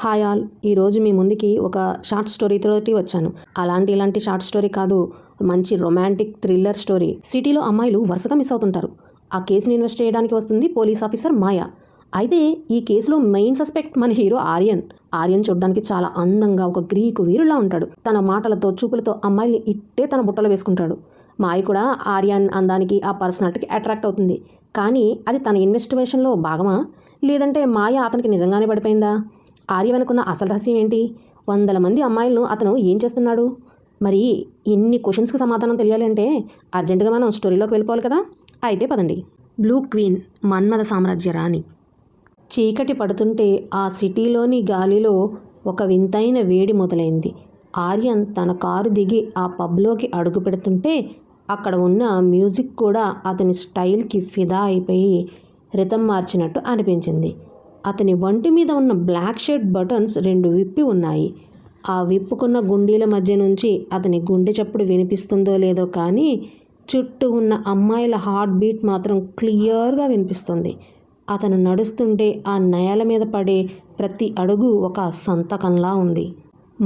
Hi all, ఈరోజు మీ ముందుకి ఒక షార్ట్ స్టోరీతోటి వచ్చాను. ఇలాంటి షార్ట్ స్టోరీ కాదు, మంచి రొమాంటిక్ థ్రిల్లర్ స్టోరీ. సిటీలో అమ్మాయిలు వరుసగా మిస్ అవుతుంటారు. ఆ కేసుని ఇన్వెస్ట్ చేయడానికి వస్తుంది పోలీస్ ఆఫీసర్ మాయ. అయితే ఈ కేసులో మెయిన్ సస్పెక్ట్ మన హీరో ఆర్యన్ చూడడానికి చాలా అందంగా ఒక గ్రీకు వీరులా ఉంటాడు. తన మాటలతో చూపులతో అమ్మాయిల్ని ఇట్టే తన బుట్టలో వేసుకుంటాడు. మాయ కూడా ఆర్యన్ అందానికి ఆ పర్సనాలిటీకి అట్రాక్ట్ అవుతుంది. కానీ అది తన ఇన్వెస్టిగేషన్లో భాగమా, లేదంటే మాయ అతనికి నిజంగానే పడిపోయిందా? ఆర్య వెనుకున్న అసలు రహస్యం ఏంటి? 100 మంది అమ్మాయిలను అతను ఏం చేస్తున్నాడు? మరి ఇన్ని క్వశ్చన్స్కి సమాధానం తెలియాలంటే అర్జెంటుగా మనం స్టోరీలోకి వెళ్ళిపోవాలి కదా. అయితే పదండి. బ్లూ క్వీన్, మన్మథ సామ్రాజ్య రాణి. చీకటి పడుతుంటే ఆ సిటీలోని గాలిలో ఒక వింతైన వేడి మొదలైంది. ఆర్యన్ తన కారు దిగి ఆ పబ్లోకి అడుగు పెడుతుంటే అక్కడ ఉన్న మ్యూజిక్ కూడా అతని స్టైల్కి ఫిదా అయిపోయి రితం మార్చినట్టు అనిపించింది. అతని వంటి మీద ఉన్న బ్లాక్ షర్ట్ బటన్స్ 2 విప్పి ఉన్నాయి. ఆ విప్పుకున్న గుండీల మధ్య నుంచి అతని గుండె చప్పుడు వినిపిస్తుందో లేదో కానీ చుట్టూ ఉన్న అమ్మాయిల హార్ట్ బీట్ మాత్రం క్లియర్గా వినిపిస్తుంది. అతను నడుస్తుంటే ఆ నేల మీద పడే ప్రతి అడుగు ఒక సంతకంలా ఉంది.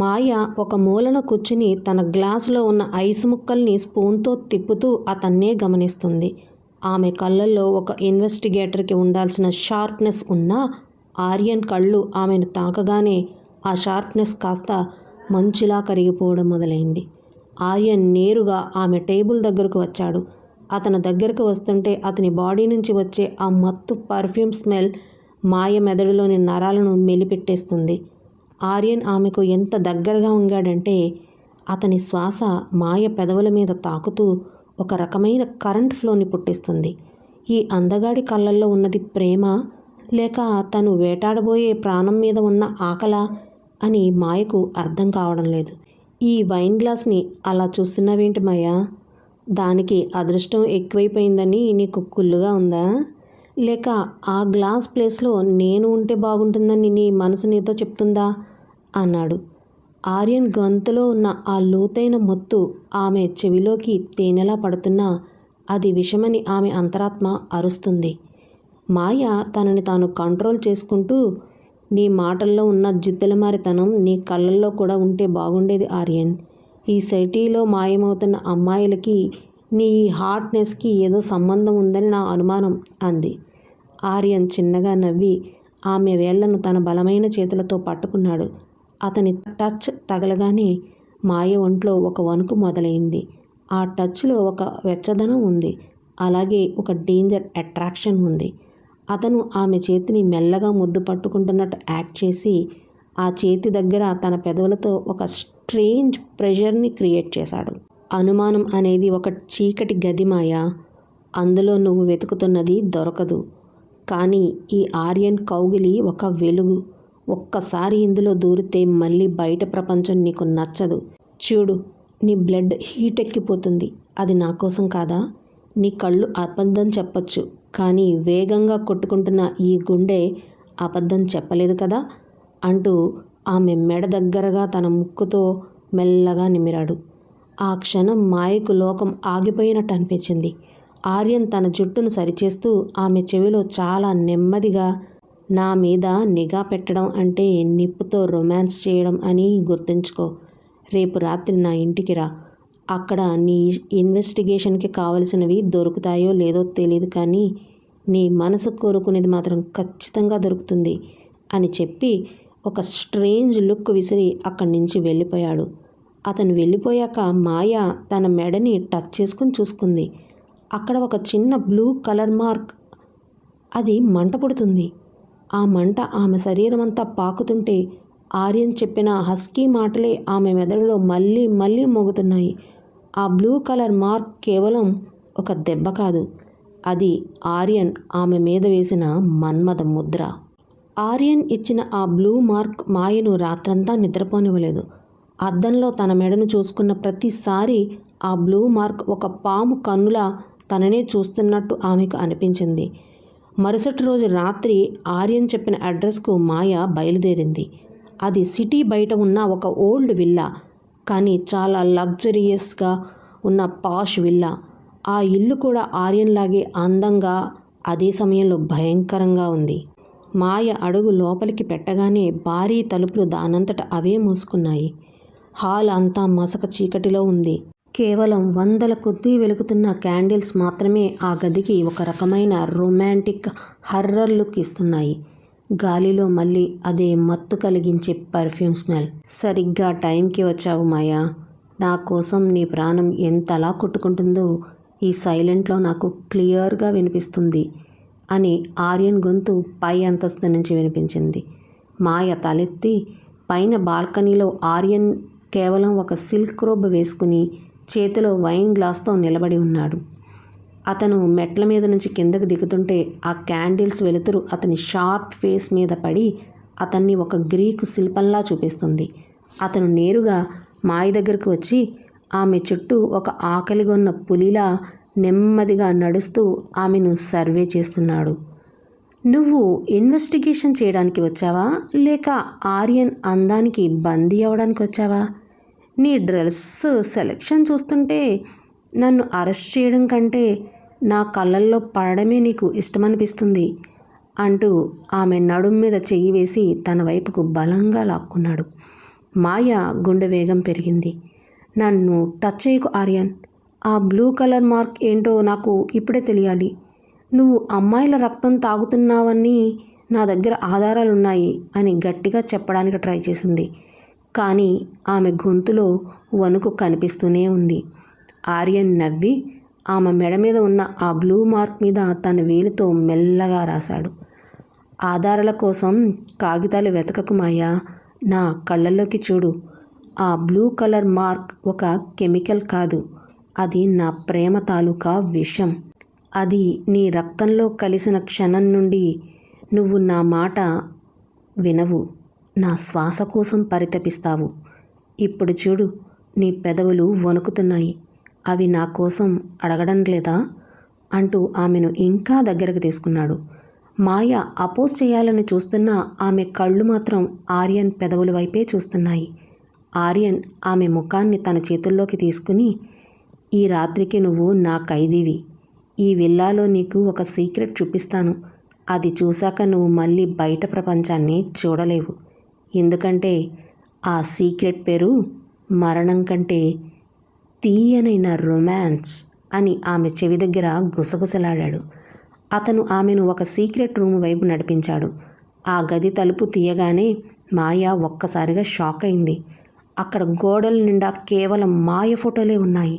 మాయ ఒక మూలన కూర్చుని తన గ్లాసులో ఉన్న ఐస్ ముక్కల్ని స్పూన్తో తిప్పుతూ అతన్నే గమనిస్తుంది. ఆమె కళ్ళల్లో ఒక ఇన్వెస్టిగేటర్కి ఉండాల్సిన షార్ప్నెస్ ఉన్నా ఆర్యన్ కళ్ళు ఆమెను తాకగానే ఆ షార్ప్నెస్ కాస్త మంచులా కరిగిపోవడం మొదలైంది. ఆర్యన్ నేరుగా ఆమె టేబుల్ దగ్గరకు వచ్చాడు. అతని దగ్గరకు వస్తుంటే అతని బాడీ నుంచి వచ్చే ఆ మత్తు పర్ఫ్యూమ్ స్మెల్ మాయ మెదడులోని నరాలను మెలిపెట్టేస్తుంది. ఆర్యన్ ఆమెకు ఎంత దగ్గరగా ఉంగాడంటే అతని శ్వాస మాయ పెదవుల మీద తాకుతూ ఒక రకమైన కరెంట్ ఫ్లోని పుట్టిస్తుంది. ఈ అందగాడి కళ్ళల్లో ఉన్నది ప్రేమ, లేక తను వేటాడబోయే ప్రాణం మీద ఉన్న ఆకలా అని మాయకు అర్థం కావడం లేదు. ఈ వైన్ గ్లాస్ని అలా చూస్తున్నావేంటి మాయా? దానికి అదృష్టం ఎక్కువైపోయిందని నీకు కుళ్ళుగా ఉందా? లేక ఆ గ్లాస్ ప్లేస్లో నేను ఉంటే బాగుంటుందని నీ మనసు నీతో చెప్తుందా అన్నాడు. ఆర్యన్ గొంతులో ఉన్న ఆ లోతైన మొత్తు ఆమె చెవిలోకి తేనెలా పడుతున్నా అది విషమని ఆమె అంతరాత్మ అరుస్తుంది. మాయ తనని తాను కంట్రోల్ చేసుకుంటూ, నీ మాటల్లో ఉన్న జిత్తులమారితనం నీ కళ్ళల్లో కూడా ఉంటే బాగుండేది ఆర్యన్. ఈ సిటీలో మాయమవుతున్న అమ్మాయిలకి నీ హార్ట్నెస్కి ఏదో సంబంధం ఉందని నా అనుమానం అంది. ఆర్యన్ చిన్నగా నవ్వి ఆమె వేళ్లను తన బలమైన చేతులతో పట్టుకున్నాడు. అతని టచ్ తగలగానే మాయ ఒంట్లో ఒక వణుకు మొదలైంది. ఆ టచ్లో ఒక వెచ్చదనం ఉంది, అలాగే ఒక డేంజర్ అట్రాక్షన్ ఉంది. అతను ఆమె చేతిని మెల్లగా ముద్దు పట్టుకుంటున్నట్టు యాక్ట్ చేసి ఆ చేతి దగ్గర తన పెదవులతో ఒక స్ట్రేంజ్ ప్రెషర్ని క్రియేట్ చేశాడు. అనుమానం అనేది ఒక చీకటి గది మాయ, అందులో నువ్వు వెతుకుతున్నది దొరకదు. కానీ ఈ ఆర్యన్ కౌగిలి ఒక వెలుగు. ఒక్కసారి ఇందులో దూరితే మళ్ళీ బయట ప్రపంచం నీకు నచ్చదు. చూడు, నీ బ్లడ్ హీట్ ఎక్కిపోతుంది. అది నా కోసం కాదా? నీ కళ్ళు అబద్ధం చెప్పచ్చు, కానీ వేగంగా కొట్టుకుంటున్న ఈ గుండె అబద్ధం చెప్పలేదు కదా అంటూ ఆమె మెడ దగ్గరగా తన ముక్కుతో మెల్లగా నిమిరాడు. ఆ క్షణం మాయకు లోకం ఆగిపోయినట్టు అనిపించింది. ఆర్యన్ తన జుట్టును సరిచేస్తూ ఆమె చెవిలో చాలా నెమ్మదిగా, నా మీద నిఘా పెట్టడం అంటే నిప్పుతో రొమాన్స్ చేయడం అని గుర్తుంచుకో. రేపు రాత్రి నా ఇంటికి రా. అక్కడ నీ ఇన్వెస్టిగేషన్కి కావలసినవి దొరుకుతాయో లేదో తెలియదు, కానీ నీ మనసు కోరుకునేది మాత్రం ఖచ్చితంగా దొరుకుతుంది అని చెప్పి ఒక స్ట్రేంజ్ లుక్ విసిరి అక్కడి నుంచి వెళ్ళిపోయాడు. అతను వెళ్ళిపోయాక మాయ తన మెడని టచ్ చేసుకుని చూసుకుంది. అక్కడ ఒక చిన్న బ్లూ కలర్ మార్క్. అది మంట పుడుతుంది. ఆ మంట ఆమె శరీరం అంతా పాకుతుంటే ఆర్యన్ చెప్పిన హస్కీ మాటలే ఆమె మెదడులో మళ్ళీ మళ్ళీ మోగుతున్నాయి. ఆ బ్లూ కలర్ మార్క్ కేవలం ఒక దెబ్బ కాదు, అది ఆర్యన్ ఆమె మీద వేసిన మన్మథ ముద్ర. ఆర్యన్ ఇచ్చిన ఆ బ్లూ మార్క్ మాయను రాత్రంతా నిద్రపోనివ్వలేదు. అద్దంలో తన మెడను చూసుకున్న ప్రతిసారి ఆ బ్లూ మార్క్ ఒక పాము కన్నులా తననే చూస్తున్నట్టు ఆమెకు అనిపించింది. మరుసటి రోజు రాత్రి ఆర్యన్ చెప్పిన అడ్రస్కు మాయ బయలుదేరింది. అది సిటీ బయట ఉన్న ఒక ఓల్డ్ విల్లా, కానీ చాలా లగ్జరియస్గా ఉన్న పాష్ విల్లా. ఆ ఇల్లు కూడా ఆర్యన్ లాగే అందంగా, అదే సమయంలో భయంకరంగా ఉంది. మాయ అడుగు లోపలికి పెట్టగానే భారీ తలుపులు దానంతట అవే మూసుకున్నాయి. హాల్ అంతా మసక చీకటిలో ఉంది. కేవలం వందల కొద్దీ వెలుగుతున్న క్యాండిల్స్ మాత్రమే ఆ గదికి ఒక రకమైన రొమాంటిక్ హర్రర్ లుక్ ఇస్తున్నాయి. గాలిలో మళ్ళీ అదే మత్తు కలిగించే పర్ఫ్యూమ్ స్మెల్. సరిగ్గా టైంకి వచ్చావు మాయా. నా కోసం నీ ప్రాణం ఎంతలా కొట్టుకుంటుందో ఈ సైలెంట్లో నాకు క్లియర్గా వినిపిస్తుంది అని ఆర్యన్ గొంతు పై అంతస్తు నుంచి వినిపించింది. మాయ తలెత్తి పైన బాల్కనీలో ఆర్యన్ కేవలం ఒక సిల్క్ రోబ్ వేసుకుని చేతిలో వైన్ గ్లాస్తో నిలబడి ఉన్నాడు. అతను మెట్ల మీద నుంచి కిందకు దిగుతుంటే ఆ క్యాండిల్స్ వెలుతురు అతని షార్ప్ ఫేస్ మీద పడి అతన్ని ఒక గ్రీకు శిల్పంలా చూపిస్తుంది. అతను నేరుగా మాయ దగ్గరకు వచ్చి ఆమె చుట్టూ ఒక ఆకలిగొన్న పులిలా నెమ్మదిగా నడుస్తూ ఆమెను సర్వే చేస్తున్నాడు. నువ్వు ఇన్వెస్టిగేషన్ చేయడానికి వచ్చావా, లేక ఆర్యన్ అందానికి బందీ అవ్వడానికి వచ్చావా? నీ డ్రెస్ సెలెక్షన్ చూస్తుంటే నన్ను అరెస్ట్ చేయడం కంటే నా కళ్ళల్లో పడడమే నీకు ఇష్టమనిపిస్తుంది అంటూ ఆమె నడుం మీద చెయ్యి వేసి తన వైపుకు బలంగా లాక్కున్నాడు. మాయ గుండె వేగం పెరిగింది. నన్ను టచ్ చేయకు ఆర్యన్. ఆ బ్లూ కలర్ మార్క్ ఏంటో నాకు ఇప్పుడే తెలియాలి. నువ్వు అమ్మాయిల రక్తం తాగుతున్నావని నా దగ్గర ఆధారాలున్నాయి అని గట్టిగా చెప్పడానికి ట్రై చేసింది. కానీ ఆమె గొంతులో వణుకు కనిపిస్తూనే ఉంది. ఆర్యన్ నవ్వి ఆమె మెడ మీద ఉన్న ఆ బ్లూ మార్క్ మీద తన వేలితో మెల్లగా రాశాడు. ఆధారాల కోసం కాగితాలు వెతకకు మాయా. నా కళ్ళల్లోకి చూడు. ఆ బ్లూ కలర్ మార్క్ ఒక కెమికల్ కాదు. అది నా ప్రేమ తాలూకా విషం. అది నీ రక్తంలో కలిసిన క్షణం నుండి నువ్వు నా మాట వినవు. నా శ్వాస కోసం పరితపిస్తావు. ఇప్పుడు చూడు, నీ పెదవులు వణుకుతున్నాయి. అవి నా కోసం అడగడం లేదా అంటూ ఆమెను ఇంకా దగ్గరకు తీసుకున్నాడు. మాయ అపోజ్ చేయాలని చూస్తున్నా ఆమె కళ్ళు మాత్రం ఆర్యన్ పెదవుల వైపే చూస్తున్నాయి. ఆర్యన్ ఆమె ముఖాన్ని తన చేతుల్లోకి తీసుకుని, ఈ రాత్రికి నువ్వు నా ఖైదీవి. ఈ విల్లాలో నీకు ఒక సీక్రెట్ చూపిస్తాను. అది చూశాక నువ్వు మళ్ళీ బయట ప్రపంచాన్ని చూడలేవు. ఎందుకంటే ఆ సీక్రెట్ పేరు మరణం కంటే తీయనైన రొమాన్స్ అని ఆమె చెవి దగ్గర గుసగుసలాడాడు. అతను ఆమెను ఒక సీక్రెట్ రూమ్ వైపు నడిపించాడు. ఆ గది తలుపు తీయగానే మాయ ఒక్కసారిగా షాక్ అయింది. అక్కడ గోడల నిండా కేవలం మాయ ఫోటోలే ఉన్నాయి.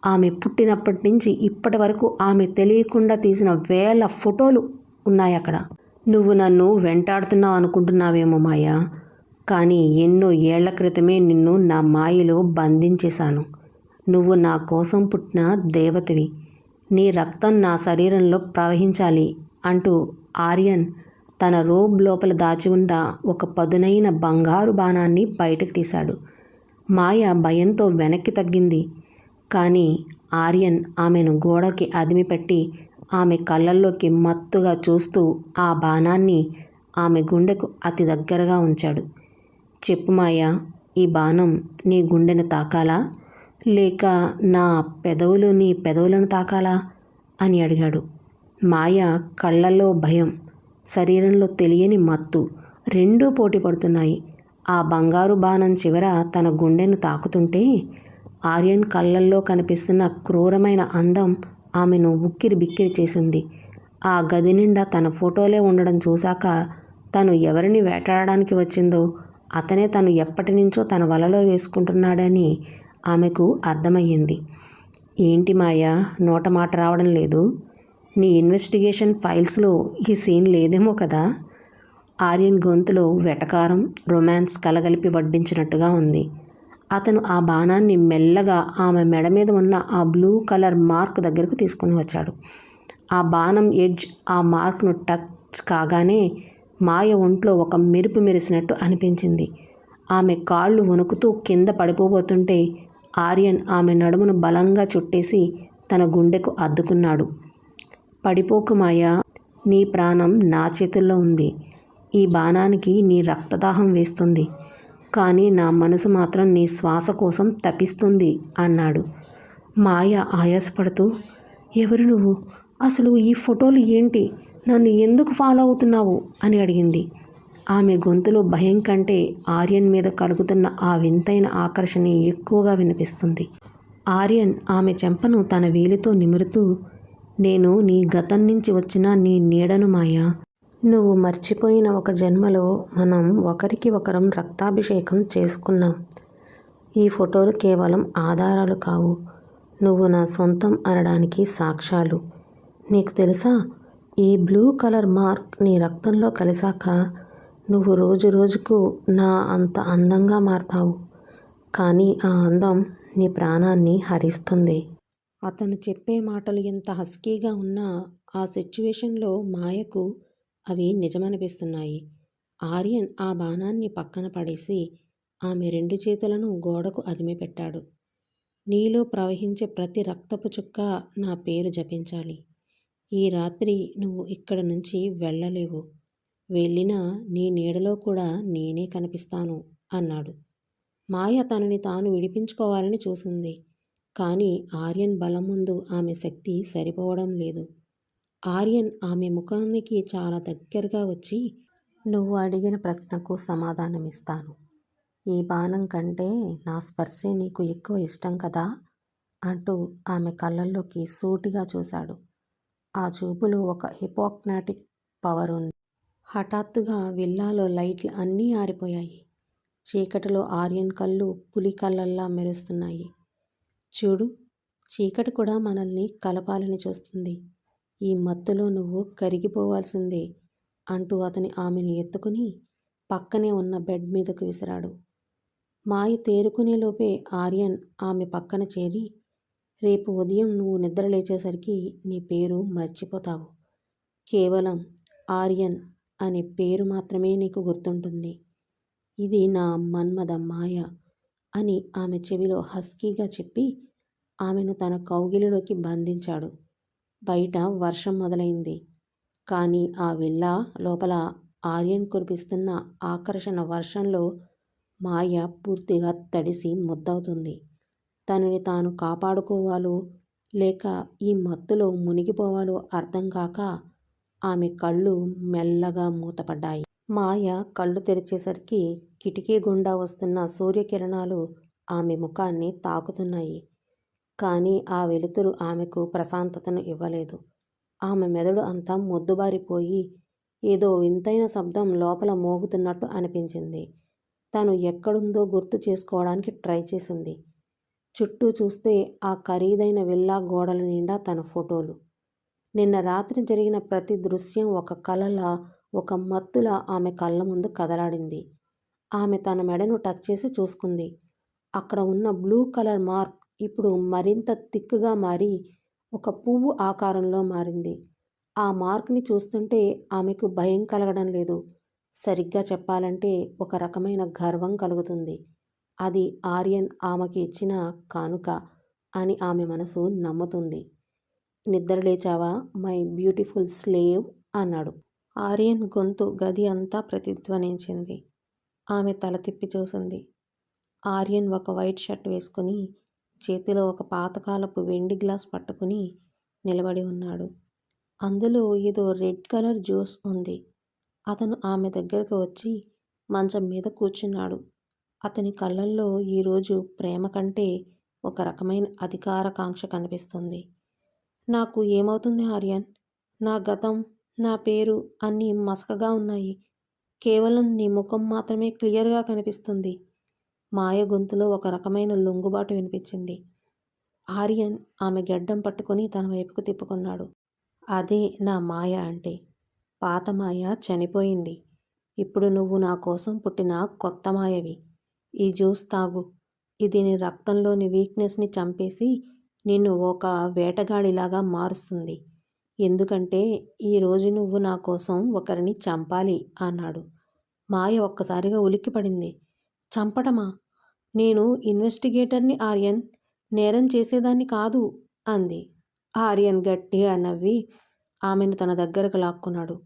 ఆమె పుట్టినప్పటి నుంచి ఇప్పటి వరకు ఆమె తెలియకుండా తీసిన వేల ఫోటోలు ఉన్నాయి అక్కడ. నువ్వు నన్ను వెంటాడుతున్నావు అనుకుంటున్నావేమో మాయా, కానీ ఎన్నో ఏళ్ల క్రితమే నిన్ను నా మాయలో బంధించేశాను. నువ్వు నా కోసం పుట్టిన దేవతవి. నీ రక్తం నా శరీరంలో ప్రవహించాలి అంటూ ఆర్యన్ తన రోబ్ లోపల దాచి ఉన్న ఒక పదునైన బంగారు బాణాన్ని బయటకు తీశాడు. మాయ భయంతో వెనక్కి తగ్గింది. కానీ ఆర్యన్ ఆమెను గోడకి అదిమిపెట్టి ఆమె కళ్ళల్లోకి మత్తుగా చూస్తూ ఆ బాణాన్ని ఆమె గుండెకు అతి దగ్గరగా ఉంచాడు. చెప్పు మాయా, ఈ బాణం నీ గుండెను తాకాలా, లేక నా పెదవులు నీ పెదవులను తాకాలా అని అడిగాడు. మాయ కళ్ళల్లో భయం, శరీరంలో తెలియని మత్తు రెండూ పోటీ పడుతున్నాయి. ఆ బంగారు బాణం చివర తన గుండెను తాకుతుంటే ఆర్యన్ కళ్ళల్లో కనిపిస్తున్న క్రూరమైన అందం ఆమెను ఉక్కిరి బిక్కిరి చేసింది. ఆ గది నిండా తన ఫోటోలే ఉండడం చూశాక తను ఎవరిని వేటాడడానికి వచ్చిందో అతనే తను ఎప్పటి నుంచో తన వలలో వేసుకుంటున్నాడని ఆమెకు అర్థమయ్యింది. ఏంటి మాయా, నోట మాట రావడం లేదు? నీ ఇన్వెస్టిగేషన్ ఫైల్స్లో ఈ సీన్ లేదేమో కదా? ఆర్యన్ గొంతులో వెటకారం, రొమాన్స్ కలగలిపి వడ్డించినట్టుగా ఉంది. అతను ఆ బాణాన్ని మెల్లగా ఆమె మెడ మీద ఉన్న ఆ బ్లూ కలర్ మార్క్ దగ్గరకు తీసుకుని వచ్చాడు. ఆ బాణం ఎడ్జ్ ఆ మార్క్ను టచ్ కాగానే మాయ ఒంట్లో ఒక మెరుపు మెరిసినట్టు అనిపించింది. ఆమె కాళ్ళు వణుకుతూ కింద పడిపోబోతుంటే ఆర్యన్ ఆమె నడుమును బలంగా చుట్టేసి తన గుండెకు అద్దుకున్నాడు. పడిపోకు మాయా, నీ ప్రాణం నా చేతుల్లో ఉంది. ఈ బాణానికి నీ రక్తదాహం వేస్తుంది, కానీ నా మనసు మాత్రం నీ శ్వాస కోసం తపిస్తుంది అన్నాడు. మాయ ఆయాసపడుతూ, ఎవరు నువ్వు? అసలు ఈ ఫోటోలు ఏంటి? నన్ను ఎందుకు ఫాలో అవుతున్నావు అని అడిగింది. ఆమె గొంతులో భయం కంటే ఆర్యన్ మీద కలుగుతున్న ఆ వింతైన ఆకర్షణ ఎక్కువగా వినిపిస్తుంది. ఆర్యన్ ఆమె చెంపను తన వేలితో నిమురుతూ, నేను నీ గతం నుంచి వచ్చిన నీ నీడను మాయా. నువ్వు మర్చిపోయిన ఒక జన్మలో మనం ఒకరికి ఒకరం రక్తాభిషేకం చేసుకున్నాం. ఈ ఫోటోలు కేవలం ఆధారాలు కావు, నువ్వు నా సొంతం అనడానికి సాక్ష్యాలు. నీకు తెలుసా, ఈ బ్లూ కలర్ మార్క్ నీ రక్తంలో కలిసాక నువ్వు రోజు రోజుకు నా అంత అందంగా మారతావు. కానీ ఆ అందం నీ ప్రాణాన్ని హరిస్తుంది. అతను చెప్పే మాటలు ఎంత హస్కీగా ఉన్నా ఆ సిచ్యువేషన్లో మాయకు అవి నిజమనిపిస్తున్నాయి. ఆర్యన్ ఆ బాణాన్ని పక్కన పడేసి ఆమె 2 చేతులను గోడకు అదిమిపెట్టాడు. నీలో ప్రవహించే ప్రతి రక్తపు చుక్క నా పేరు జపించాలి. ఈ రాత్రి నువ్వు ఇక్కడి నుంచి వెళ్ళలేవు. వెళ్ళినా నీ నీడలో కూడా నేనే కనిపిస్తాను అన్నాడు. మాయ తనని తాను విడిపించుకోవాలని చూసింది. కానీ ఆర్యన్ బలం ముందు ఆమె శక్తి సరిపోవడం లేదు. ఆర్యన్ ఆమె ముఖానికి చాలా దగ్గరగా వచ్చి, నువ్వు అడిగిన ప్రశ్నకు సమాధానమిస్తాను. ఈ బాణం కంటే నా స్పర్శే నీకు ఎక్కువ ఇష్టం కదా అంటూ ఆమె కళ్ళల్లోకి సూటిగా చూశాడు. ఆ చూపులో ఒక హిపోక్నాటిక్ పవర్ ఉంది. హఠాత్తుగా విల్లాలో లైట్లు అన్నీ ఆరిపోయాయి. చీకటిలో ఆర్యన్ కళ్ళు పులి కళ్ళల్లా మెరుస్తున్నాయి. చూడు, చీకటి కూడా మనల్ని కలపాలని చూస్తుంది. ఈ మత్తులో నువ్వు కరిగిపోవాల్సిందే అంటూ అతని ఆమెను ఎత్తుకుని పక్కనే ఉన్న బెడ్ మీదకు విసిరాడు. మాయ తేరుకునేలోపే ఆర్యన్ ఆమె పక్కన చేరి, రేపు ఉదయం నువ్వు నిద్ర లేచేసరికి నీ పేరు మర్చిపోతావు. కేవలం ఆర్యన్ అనే పేరు మాత్రమే నీకు గుర్తుంటుంది. ఇది నా మన్మథ మాయ అని ఆమె చెవిలో హస్కీగా చెప్పి ఆమెను తన కౌగిలిలోకి బంధించాడు. బయట వర్షం మొదలైంది. కానీ ఆ విల్లా లోపల ఆర్యన్ కురిపిస్తున్న ఆకర్షణ వర్షంలో మాయ పూర్తిగా తడిసి ముద్దవుతుంది. తనని తాను కాపాడుకోవాలో లేక ఈ మత్తులో మునిగిపోవాలో అర్థం కాక ఆమె కళ్ళు మెల్లగా మూతపడ్డాయి. మాయ కళ్ళు తెరిచేసరికి కిటికీ గుండా వస్తున్న సూర్యకిరణాలు ఆమె ముఖాన్ని తాకుతున్నాయి. కానీ ఆ వెలుతురు ఆమెకు ప్రశాంతతను ఇవ్వలేదు. ఆమె మెదడు అంతా మొద్దుబారిపోయి ఏదో వింతైన శబ్దం లోపల మోగుతున్నట్టు అనిపించింది. తను ఎక్కడుందో గుర్తు చేసుకోవడానికి ట్రై చేసింది. చుట్టూ చూస్తే ఆ ఖరీదైన విల్లా గోడల నిండా తన ఫోటోలు. నిన్న రాత్రి జరిగిన ప్రతి దృశ్యం ఒక కలలా, ఒక మత్తులా ఆమె కళ్ళ ముందు కదలాడింది. ఆమె తన మెడను టచ్ చేసి చూసుకుంది. అక్కడ ఉన్న బ్లూ కలర్ మార్క్ ఇప్పుడు మరింత థిక్గా మారి ఒక పువ్వు ఆకారంలో మారింది. ఆ మార్క్ని చూస్తుంటే ఆమెకు భయం కలగడం లేదు. సరిగ్గా చెప్పాలంటే ఒక రకమైన గర్వం కలుగుతుంది. అది ఆర్యన్ ఆమెకి ఇచ్చిన కానుక అని ఆమె మనసు నమ్ముతుంది. నిద్ర లేచావా మై బ్యూటిఫుల్ స్లేవ్ అన్నాడు. ఆర్యన్ గొంతు గది అంతా ప్రతిధ్వనించింది. ఆమె తల తిప్పి చూసింది. ఆర్యన్ ఒక వైట్ షర్ట్ వేసుకుని చేతిలో ఒక పాతకాలపు వెండి గ్లాస్ పట్టుకుని నిలబడి ఉన్నాడు. అందులో ఏదో రెడ్ కలర్ జ్యూస్ ఉంది. అతను ఆమె దగ్గరకు వచ్చి మంచం మీద కూర్చున్నాడు. అతని కళ్ళల్లో ఈరోజు ప్రేమ కంటే ఒక రకమైన అధికారకాంక్ష కనిపిస్తుంది. నాకు ఏమవుతుంది ఆర్యన్? నా గతం, నా పేరు అన్నీ మసకగా ఉన్నాయి. కేవలం నీ ముఖం మాత్రమే క్లియర్గా కనిపిస్తుంది. మాయ గొంతులో ఒక రకమైన లొంగుబాటు వినిపించింది. ఆర్యన్ ఆమె గెడ్డం పట్టుకొని తన వైపుకు తిప్పుకున్నాడు. అదే నా మాయ అంటే. పాత మాయ చనిపోయింది. ఇప్పుడు నువ్వు నా కోసం పుట్టిన కొత్త మాయవి. ఈ జ్యూస్ తాగు. ఇది నీ రక్తంలోని వీక్నెస్ని చంపేసి నిన్ను ఒక వేటగాడిలాగా మారుస్తుంది. ఎందుకంటే ఈరోజు నువ్వు నా కోసం ఒకరిని చంపాలి అన్నాడు. మాయ ఒక్కసారిగా ఉలిక్కిపడింది. చంపటమా? నేను ఇన్వెస్టిగేటర్ని ఆర్యన్, నేరం చేసేదాన్ని కాదు అంది. ఆర్యన్ గట్టిగా నవ్వి ఆమెను తన దగ్గరకు లాక్కున్నాడు.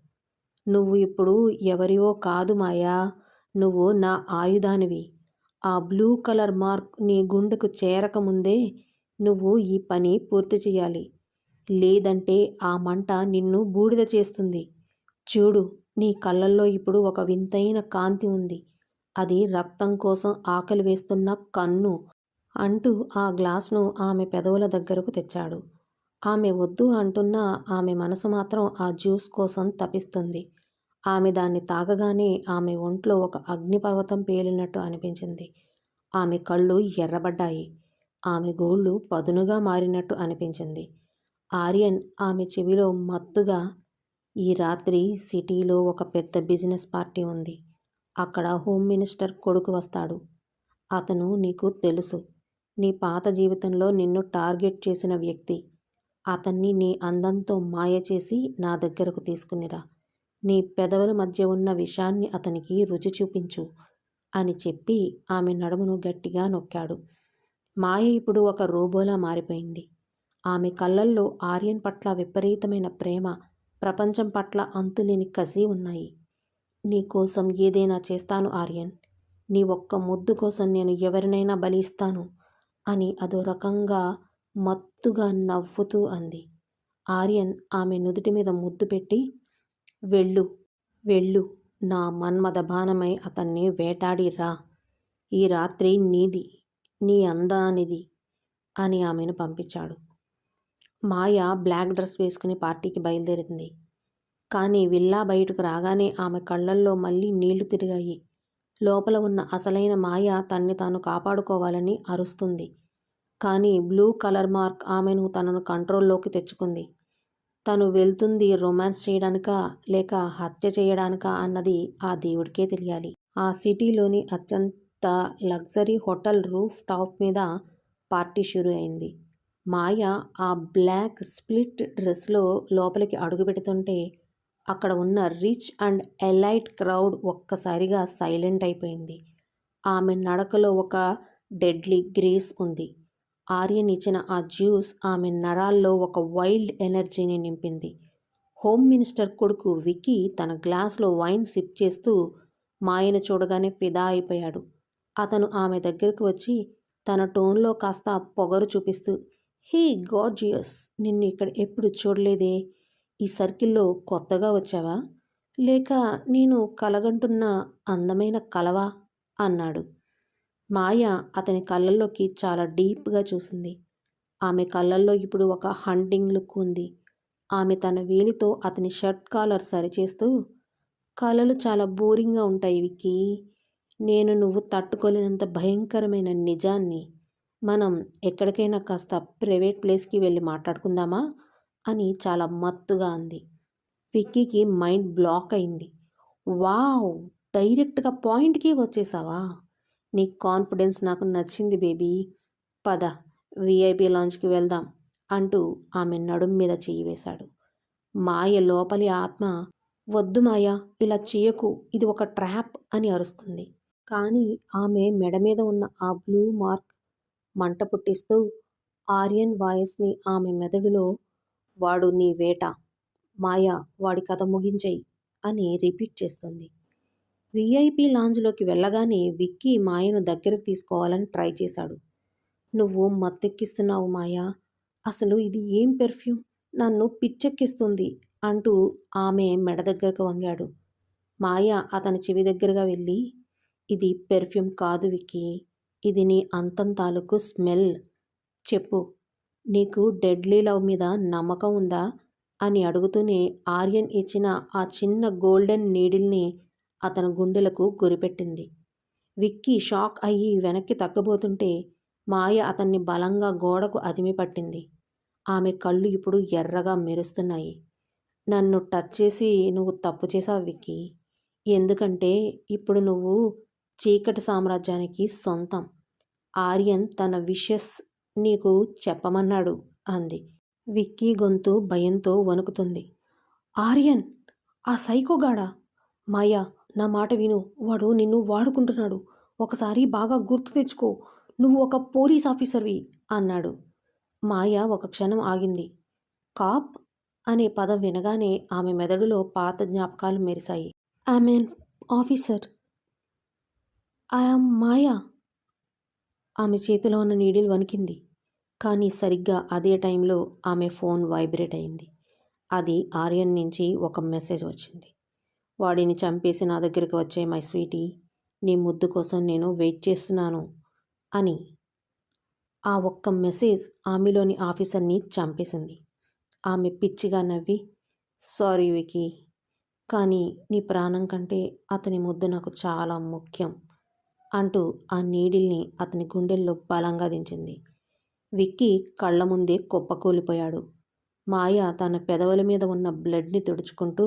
నువ్వు ఇప్పుడు ఎవరివో కాదు మాయా, నువ్వు నా ఆయుధానివి. ఆ బ్లూ కలర్ మార్క్ నీ గుండెకు చేరకముందే నువ్వు ఈ పని పూర్తి చేయాలి. లేదంటే ఆ మంట నిన్ను బూడిద చేస్తుంది. చూడు, నీ కళ్ళల్లో ఇప్పుడు ఒక వింతైన కాంతి ఉంది. అది రక్తం కోసం ఆకలి వేస్తున్న కన్ను అంటూ ఆ గ్లాస్ను ఆమె పెదవుల దగ్గరకు తెచ్చాడు. ఆమె వద్దు అంటున్నా ఆమె మనసు మాత్రం ఆ జ్యూస్ కోసం తపిస్తుంది. ఆమె దాన్ని తాగగానే ఆమె ఒంట్లో ఒక అగ్నిపర్వతం పేలినట్టు అనిపించింది. ఆమె కళ్ళు ఎర్రబడ్డాయి. ఆమె గోళ్ళు పదునుగా మారినట్టు అనిపించింది. ఆర్యన్ ఆమె చెవిలో మత్తుగా, ఈ రాత్రి సిటీలో ఒక పెద్ద బిజినెస్ పార్టీ ఉంది. అక్కడ హోమ్ మినిస్టర్ కొడుకు వస్తాడు. అతను నీకు తెలుసు. నీ పాత జీవితంలో నిన్ను టార్గెట్ చేసిన వ్యక్తి. అతన్ని నీ అందంతో మాయ చేసి నా దగ్గరకు తీసుకునిరా. నీ పెదవుల మధ్య ఉన్న విషాన్ని అతనికి రుచి చూపించు అని చెప్పి ఆమె నడుమును గట్టిగా నొక్కాడు. మాయ ఇప్పుడు ఒక రోబోలా మారిపోయింది. ఆమె కళ్ళల్లో ఆర్యన్ పట్ల విపరీతమైన ప్రేమ, ప్రపంచం పట్ల అంతులేని కసి ఉన్నాయి. నీ కోసం ఏదైనా చేస్తాను ఆర్యన్. నీ ఒక్క ముద్దు కోసం నేను ఎవరినైనా బలి ఇస్తాను అని అదో రకంగా మత్తుగా నవ్వుతూ అంది. ఆర్యన్ ఆమె నుదుటి మీద ముద్దు పెట్టి, వెళ్ళు, వెళ్ళు, నా మన్మథ బాణమై అతన్ని వేటాడి రా. ఈ రాత్రి నీది, నీ అందానిది అని ఆమెను పంపించాడు. మాయ బ్లాక్ డ్రెస్ వేసుకుని పార్టీకి బయలుదేరింది. కానీ విల్లా బయటకు రాగానే ఆమె కళ్ళల్లో మళ్ళీ నీళ్లు తిరిగాయి. లోపల ఉన్న అసలైన మాయ తన్ని తాను కాపాడుకోవాలని అరుస్తుంది. కానీ బ్లూ కలర్ మార్క్ ఆమెను తనను కంట్రోల్లోకి తెచ్చుకుంది. తను వెళ్తుంది రొమాన్స్ చేయడానికా లేక హత్య చేయడానికా అన్నది ఆ దేవుడికే తెలియాలి. ఆ సిటీలోని అత్యంత లగ్జరీ హోటల్ రూఫ్ టాప్ మీద పార్టీ షురూ అయింది. మాయ ఆ బ్లాక్ స్ప్లిట్ డ్రెస్లో లోపలికి అడుగుపెడుతుంటే అక్కడ ఉన్న రిచ్ అండ్ ఎలైట్ క్రౌడ్ ఒక్కసారిగా సైలెంట్ అయిపోయింది. ఆమె నడకలో ఒక డెడ్లీ గ్రేస్ ఉంది. ఆర్యన్ ఇచ్చిన ఆ జ్యూస్ ఆమె నరాల్లో ఒక వైల్డ్ ఎనర్జీని నింపింది. హోమ్ మినిస్టర్ కొడుకు విక్కీ తన గ్లాస్లో వైన్ సిప్ చేస్తూ మాయను చూడగానే ఫిదా అయిపోయాడు. అతను ఆమె దగ్గరకు వచ్చి తన టోన్లో కాస్త పొగరు చూపిస్తూ, హే గార్జియస్, నిన్ను ఇక్కడ ఎప్పుడు చూడలేదే. ఈ సర్కిల్లో కొత్తగా వచ్చావా? లేక నేను కలగంటున్న అందమైన కలవా అన్నాడు. మాయ అతని కళ్ళల్లోకి చాలా డీప్గా చూసింది. ఆమె కళ్ళల్లో ఇప్పుడు ఒక హంటింగ్ లుక్ ఉంది. ఆమె తన వేలితో అతని షర్ట్ కాలర్ సరిచేస్తూ, కళలు చాలా బోరింగ్గా ఉంటాయి విక్కీ. నేను నువ్వు తట్టుకోలేనంత భయంకరమైన నిజాన్ని. మనం ఎక్కడికైనా కాస్త ప్రైవేట్ ప్లేస్కి వెళ్ళి మాట్లాడుకుందామా అని చాలా మత్తుగా అంది. విక్కీకి మైండ్ బ్లాక్ అయింది. వావ్, డైరెక్ట్గా పాయింట్కి వచ్చేసావా? నీ కాన్ఫిడెన్స్ నాకు నచ్చింది బేబీ. పద, విఐపి లాంజ్కి వెళ్దాం అంటూ ఆమె నడుం మీద చెయ్యి వేశాడు. మాయ లోపలి ఆత్మ, వద్దు మాయ, ఇలా చేయకు, ఇది ఒక ట్రాప్ అని అరుస్తుంది. కానీ ఆమె మెడ మీద ఉన్న ఆ బ్లూ మార్క్ మంట పుట్టిస్తూ ఆర్యన్ వాయిస్ని ఆమె మెదడులో, వాడు నీ వేట, మాయ, వాడి కథ ముగించేయి అని రిపీట్ చేస్తుంది. విఐపి లాంజ్లోకి వెళ్ళగానే విక్కీ మాయను దగ్గరకు తీసుకోవాలని ట్రై చేశాడు. నువ్వు మత్తెక్కిస్తున్నావు మాయా, అసలు ఇది ఏం పెర్ఫ్యూమ్, నన్ను పిచ్చెక్కిస్తుంది అంటూ ఆమె మెడ దగ్గరకు వంగాడు. మాయ అతని చెవి దగ్గరగా వెళ్ళి, ఇది పెర్ఫ్యూమ్ కాదు విక్కీ, ఇది నీ అంతం తాలూకు స్మెల్. చెప్పు, నీకు డెడ్లీ లవ్ మీద నమ్మకం ఉందా అని అడుగుతూనే ఆర్యన్ ఇచ్చిన ఆ చిన్న గోల్డెన్ నీడిల్ని అతని గుండెలకు గురిపెట్టింది. విక్కీ షాక్ అయ్యి వెనక్కి తగ్గబోతుంటే మాయ అతన్ని బలంగా గోడకు అదిమి పట్టింది. ఆమె కళ్ళు ఇప్పుడు ఎర్రగా మెరుస్తున్నాయి. నన్ను టచ్ చేసి నువ్వు తప్పు చేసావు విక్కీ. ఎందుకంటే ఇప్పుడు నువ్వు చీకటి సామ్రాజ్యానికి సొంతం. ఆర్యన్ తన విషెస్ నీకు చెప్పమన్నాడు అంది. విక్కీ గొంతు భయంతో వణుకుతుంది. ఆర్యన్, ఆ సైకోగాడా? మాయా, నా మాట విను, వాడు నిన్ను వాడుకుంటున్నాడు. ఒకసారి బాగా గుర్తు తెచ్చుకో, నువ్వు ఒక పోలీస్ ఆఫీసర్వి అన్నాడు. మాయ ఒక క్షణం ఆగింది. కాప్ అనే పదం వినగానే ఆమె మెదడులో పాత జ్ఞాపకాలు మెరిశాయి. ఐఎమ్ ఆఫీసర్, ఐఎమ్ మాయా. ఆమె చేతిలో ఉన్న నీడిల్ వణికింది. కానీ సరిగ్గా అదే టైంలో ఆమె ఫోన్ వైబ్రేట్ అయింది. అది ఆర్యన్ నుంచి ఒక మెసేజ్ వచ్చింది. వాడిని చంపేసి నా దగ్గరికి వచ్చే మై స్వీటీ, నీ ముద్దు కోసం నేను వెయిట్ చేస్తున్నాను అని. ఆ ఒక్క మెసేజ్ ఆమెలోని ఆఫీసర్ని చంపేసింది. ఆమె పిచ్చిగా నవ్వి, సారీ వికీ, కానీ నీ ప్రాణం కంటే అతని ముద్దు నాకు చాలా ముఖ్యం అంటూ ఆ నీడిల్ని అతని గుండెల్లో బలంగా దించింది. విక్కీ కళ్ళ ముందే కుప్పకూలిపోయాడు. మాయ తన పెదవుల మీద ఉన్న బ్లడ్ని తుడుచుకుంటూ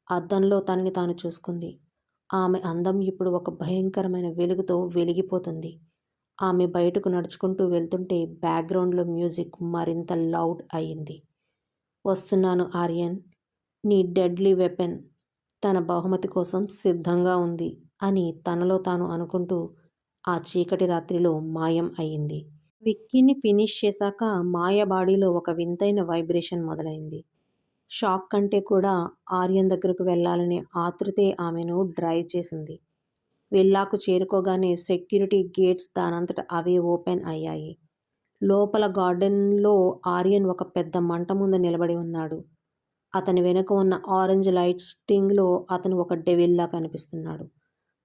అద్దంలో తనని తాను చూసుకుంది. ఆమె అందం ఇప్పుడు ఒక భయంకరమైన వెలుగుతో వెలిగిపోతుంది. ఆమె బయటకు నడుచుకుంటూ వెళ్తుంటే బ్యాక్గ్రౌండ్లో మ్యూజిక్ మరింత లౌడ్ అయింది. వస్తున్నాను ఆర్యన్, నీ డెడ్లీ వెపన్ తన బహుమతి కోసం సిద్ధంగా ఉంది అని తనలో తాను అనుకుంటూ ఆ చీకటి రాత్రిలో మాయం అయింది. విక్కీని ఫినిష్ చేశాక మాయ బాడీలో ఒక వింతైన వైబ్రేషన్ మొదలైంది. షాక్ కంటే కూడా ఆర్యన్ దగ్గరకు వెళ్ళాలనే ఆతృతే ఆమెను డ్రైవ్ చేసింది. విల్లాకు చేరుకోగానే సెక్యూరిటీ గేట్స్ దానంతట అవే ఓపెన్ అయ్యాయి. లోపల గార్డెన్లో ఆర్యన్ ఒక పెద్ద మంట ముందు నిలబడి ఉన్నాడు. అతని వెనుక ఉన్న ఆరెంజ్ లైట్ స్టింగ్లో అతను ఒక డెవిల్లా కనిపిస్తున్నాడు.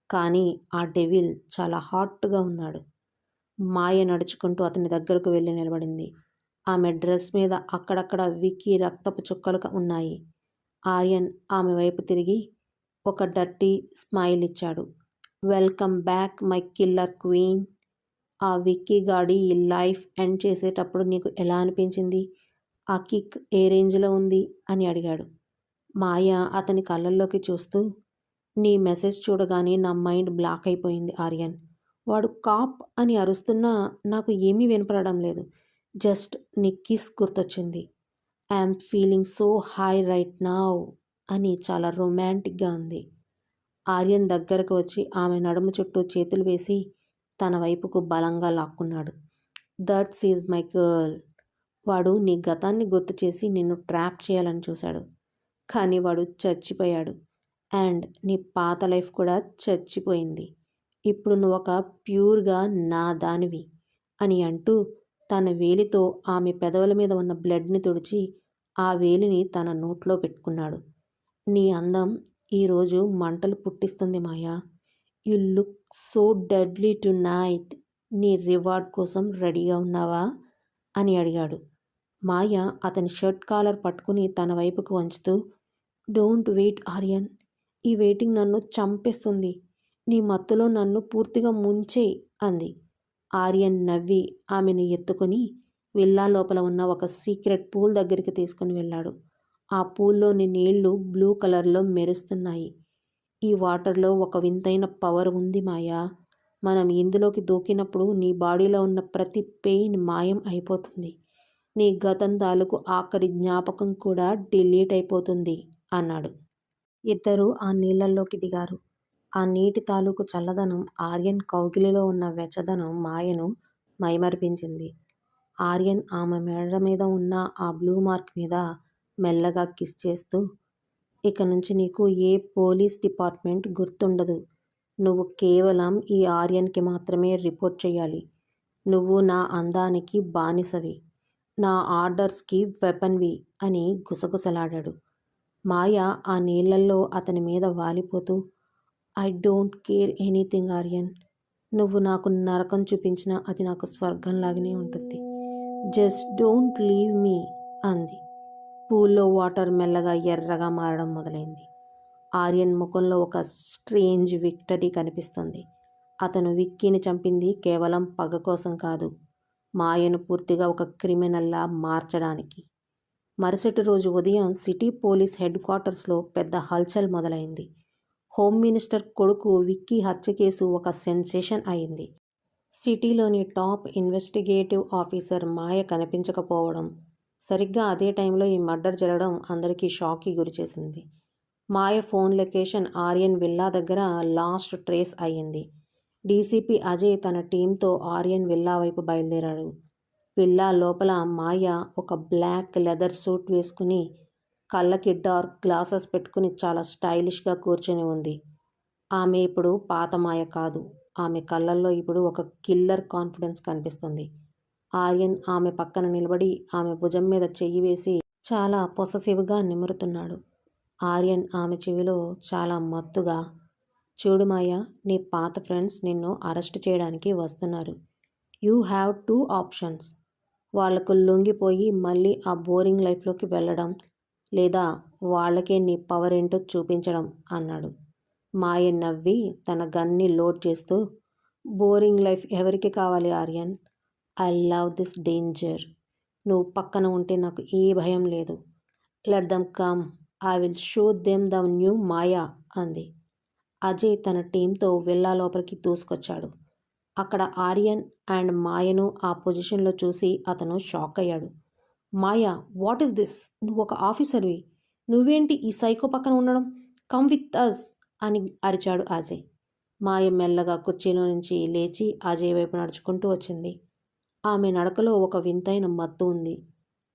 కానీ ఆ డెవిల్ చాలా హాట్గా ఉన్నాడు. మాయ నడుచుకుంటూ అతని దగ్గరకు వెళ్ళి నిలబడింది. ఆమె డ్రెస్ మీద అక్కడక్కడ విక్కీ రక్తపు చుక్కలు ఉన్నాయి. ఆర్యన్ ఆమె వైపు తిరిగి ఒక డర్టీ స్మైల్ ఇచ్చాడు. Welcome back my killer queen. ఆ విక్కీ గాడి ఈ లైఫ్ ఎండ్ చేసేటప్పుడు నీకు ఎలా అనిపించింది? ఆ కిక్ ఏ రేంజ్లో ఉంది అని అడిగాడు. మాయ అతని కళ్ళల్లోకి చూస్తూ, నీ మెసేజ్ చూడగానే నా మైండ్ బ్లాక్ అయిపోయింది ఆర్యన్. వాడు కాప్ అని అరుస్తున్నా నాకు ఏమీ వినపడడం లేదు. జస్ట్ నీ కిస్ గుర్తొచ్చింది. I'm feeling so high right now అని చాలా రొమాంటిక్గా ఉంది. ఆర్యన్ దగ్గరకు వచ్చి ఆమె నడుము చుట్టూ చేతులు వేసి తన వైపుకు బలంగా లాక్కున్నాడు. That's is my girl. వాడు నీ గతాన్ని గుర్తు చేసి నిన్ను ట్రాప్ చేయాలని చూశాడు. కానీ వాడు చచ్చిపోయాడు. అండ్ నీ పాత లైఫ్ కూడా చచ్చిపోయింది. ఇప్పుడు నువ్వు ఒక ప్యూర్గా నా దానివి అని అంటూ తన వేలితో ఆమె పెదవుల మీద ఉన్న బ్లడ్ని తుడిచి ఆ వేలిని తన నోట్లో పెట్టుకున్నాడు. నీ అందం ఈరోజు మంటలు పుట్టిస్తుంది Maya. You look so deadly tonight. నీ రివార్డ్ కోసం రెడీగా ఉన్నావా అని అడిగాడు. మాయ అతని షర్ట్ కాలర్ పట్టుకుని తన వైపుకు వంచుతూ, డోంట్ వెయిట్ ఆర్యన్, ఈ వెయిటింగ్ నన్ను చంపేస్తుంది. నీ మత్తులో నన్ను పూర్తిగా ముంచేయ్ అంది. ఆర్యన్ నవ్వి ఆమెను ఎత్తుకొని విల్లా లోపల ఉన్న ఒక సీక్రెట్ పూల్ దగ్గరికి తీసుకుని వెళ్ళాడు. ఆ పూల్లోని నీళ్లు బ్లూ కలర్లో మెరుస్తున్నాయి. ఈ వాటర్లో ఒక వింతైన పవర్ ఉంది మాయా. మనం ఇందులోకి దూకినప్పుడు నీ బాడీలో ఉన్న ప్రతి పెయిన్ మాయం అయిపోతుంది. నీ గతం తాలూకు ఆఖరి జ్ఞాపకం కూడా డిలీట్ అయిపోతుంది అన్నాడు. ఇద్దరూ ఆ నీళ్లల్లోకి దిగారు. ఆ నీటి తాలూకు చల్లదనం, ఆర్యన్ కౌగిలిలో ఉన్న వెచ్చదనం మాయను మైమరిపించింది. ఆర్యన్ ఆమె మెడ మీద ఉన్న ఆ బ్లూ మార్క్ మీద మెల్లగా కిస్ చేస్తూ, ఇక నుంచి నీకు ఏ పోలీస్ డిపార్ట్మెంట్ గుర్తుండదు. నువ్వు కేవలం ఈ ఆర్యన్కి మాత్రమే రిపోర్ట్ చేయాలి. నువ్వు నా అందానికి బానిసవి, నా ఆర్డర్స్కి వెపన్వి అని గుసగుసలాడాడు. మాయ ఆ నీళ్లల్లో అతని మీద వాలిపోతూ, I don't care anything Aryan. నువ్వు నాకు నరకం చూపించినా అది నాకు స్వర్గంలాగానే ఉంటుంది. జస్ట్ డోంట్ లీవ్ మీ అంది. పూల్లో వాటర్ మెల్లగా ఎర్రగా మారడం మొదలైంది. ఆర్యన్ ముఖంలో ఒక స్ట్రేంజ్ విక్టరీ కనిపిస్తుంది. అతను విక్కీని చంపింది కేవలం పగ కోసం కాదు, మాయను పూర్తిగా ఒక క్రిమినల్లా మార్చడానికి. మరుసటి రోజు ఉదయం సిటీ పోలీస్ హెడ్ క్వార్టర్స్లో పెద్ద హల్చల్ మొదలైంది. హోమ్ మినిస్టర్ కొడుకు విక్కీ హత్య కేసు ఒక సెన్సేషన్ అయింది. సిటీలోని టాప్ ఇన్వెస్టిగేటివ్ ఆఫీసర్ మాయ కనిపించకపోవడం, సరిగ్గా అదే టైంలో ఈ మర్డర్ జరగడం అందరికీ షాక్కి గురిచేసింది. మాయ ఫోన్ లొకేషన్ ఆర్యన్ విల్లా దగ్గర లాస్ట్ ట్రేస్ అయ్యింది. డీసీపీ అజయ్ తన టీంతో ఆర్యన్ విల్లా వైపు బయలుదేరాడు. విల్లా లోపల మాయ ఒక బ్లాక్ లెదర్ సూట్ వేసుకుని, కళ్ళకి డార్క్ గ్లాసెస్ పెట్టుకుని చాలా స్టైలిష్గా కూర్చొని ఉంది. ఆమె ఇప్పుడు పాత మాయ కాదు. ఆమె కళ్ళల్లో ఇప్పుడు ఒక కిల్లర్ కాన్ఫిడెన్స్ కనిపిస్తుంది. ఆర్యన్ ఆమె పక్కన నిలబడి ఆమె భుజం మీద చెయ్యి వేసి చాలా పొసెసివ్గా నిమురుతున్నాడు. ఆర్యన్ ఆమె చెవిలో చాలా మత్తుగా, చూడు మాయా, నీ పాత ఫ్రెండ్స్ నిన్ను అరెస్ట్ చేయడానికి వస్తున్నారు. You have 2 options. వాళ్లకు లొంగిపోయి మళ్ళీ ఆ బోరింగ్ లైఫ్లోకి వెళ్ళడం, లేదా వాళ్ళకే నీ పవర్ ఏంటో చూపించడం అన్నాడు. మాయ నవ్వి తన గన్ని లోడ్ చేస్తూ, బోరింగ్ లైఫ్ ఎవరికి కావాలి Aryan? I love this danger. నువ్వు పక్కన ఉంటే నాకు ఏ భయం లేదు. Let them come, I will show them the new Maya అంది. అజయ్ తన టీంతో విల్లా లోపలికి దూసుకొచ్చాడు. అక్కడ ఆర్యన్ అండ్ మాయను ఆ పొజిషన్లో చూసి అతను షాక్ అయ్యాడు. మాయా, వాట్ ఈస్ దిస్? నువ్వు ఒక ఆఫీసర్వి, నువ్వేంటి ఈ సైకో పక్కన ఉండడం? కమ్ విత్ అస్ అని అరిచాడు అజయ్. మాయ మెల్లగా కుర్చీలో నుంచి లేచి అజయ్ వైపు నడుచుకుంటూ వచ్చింది. ఆమె నడకలో ఒక వింతైన మత్తు ఉంది.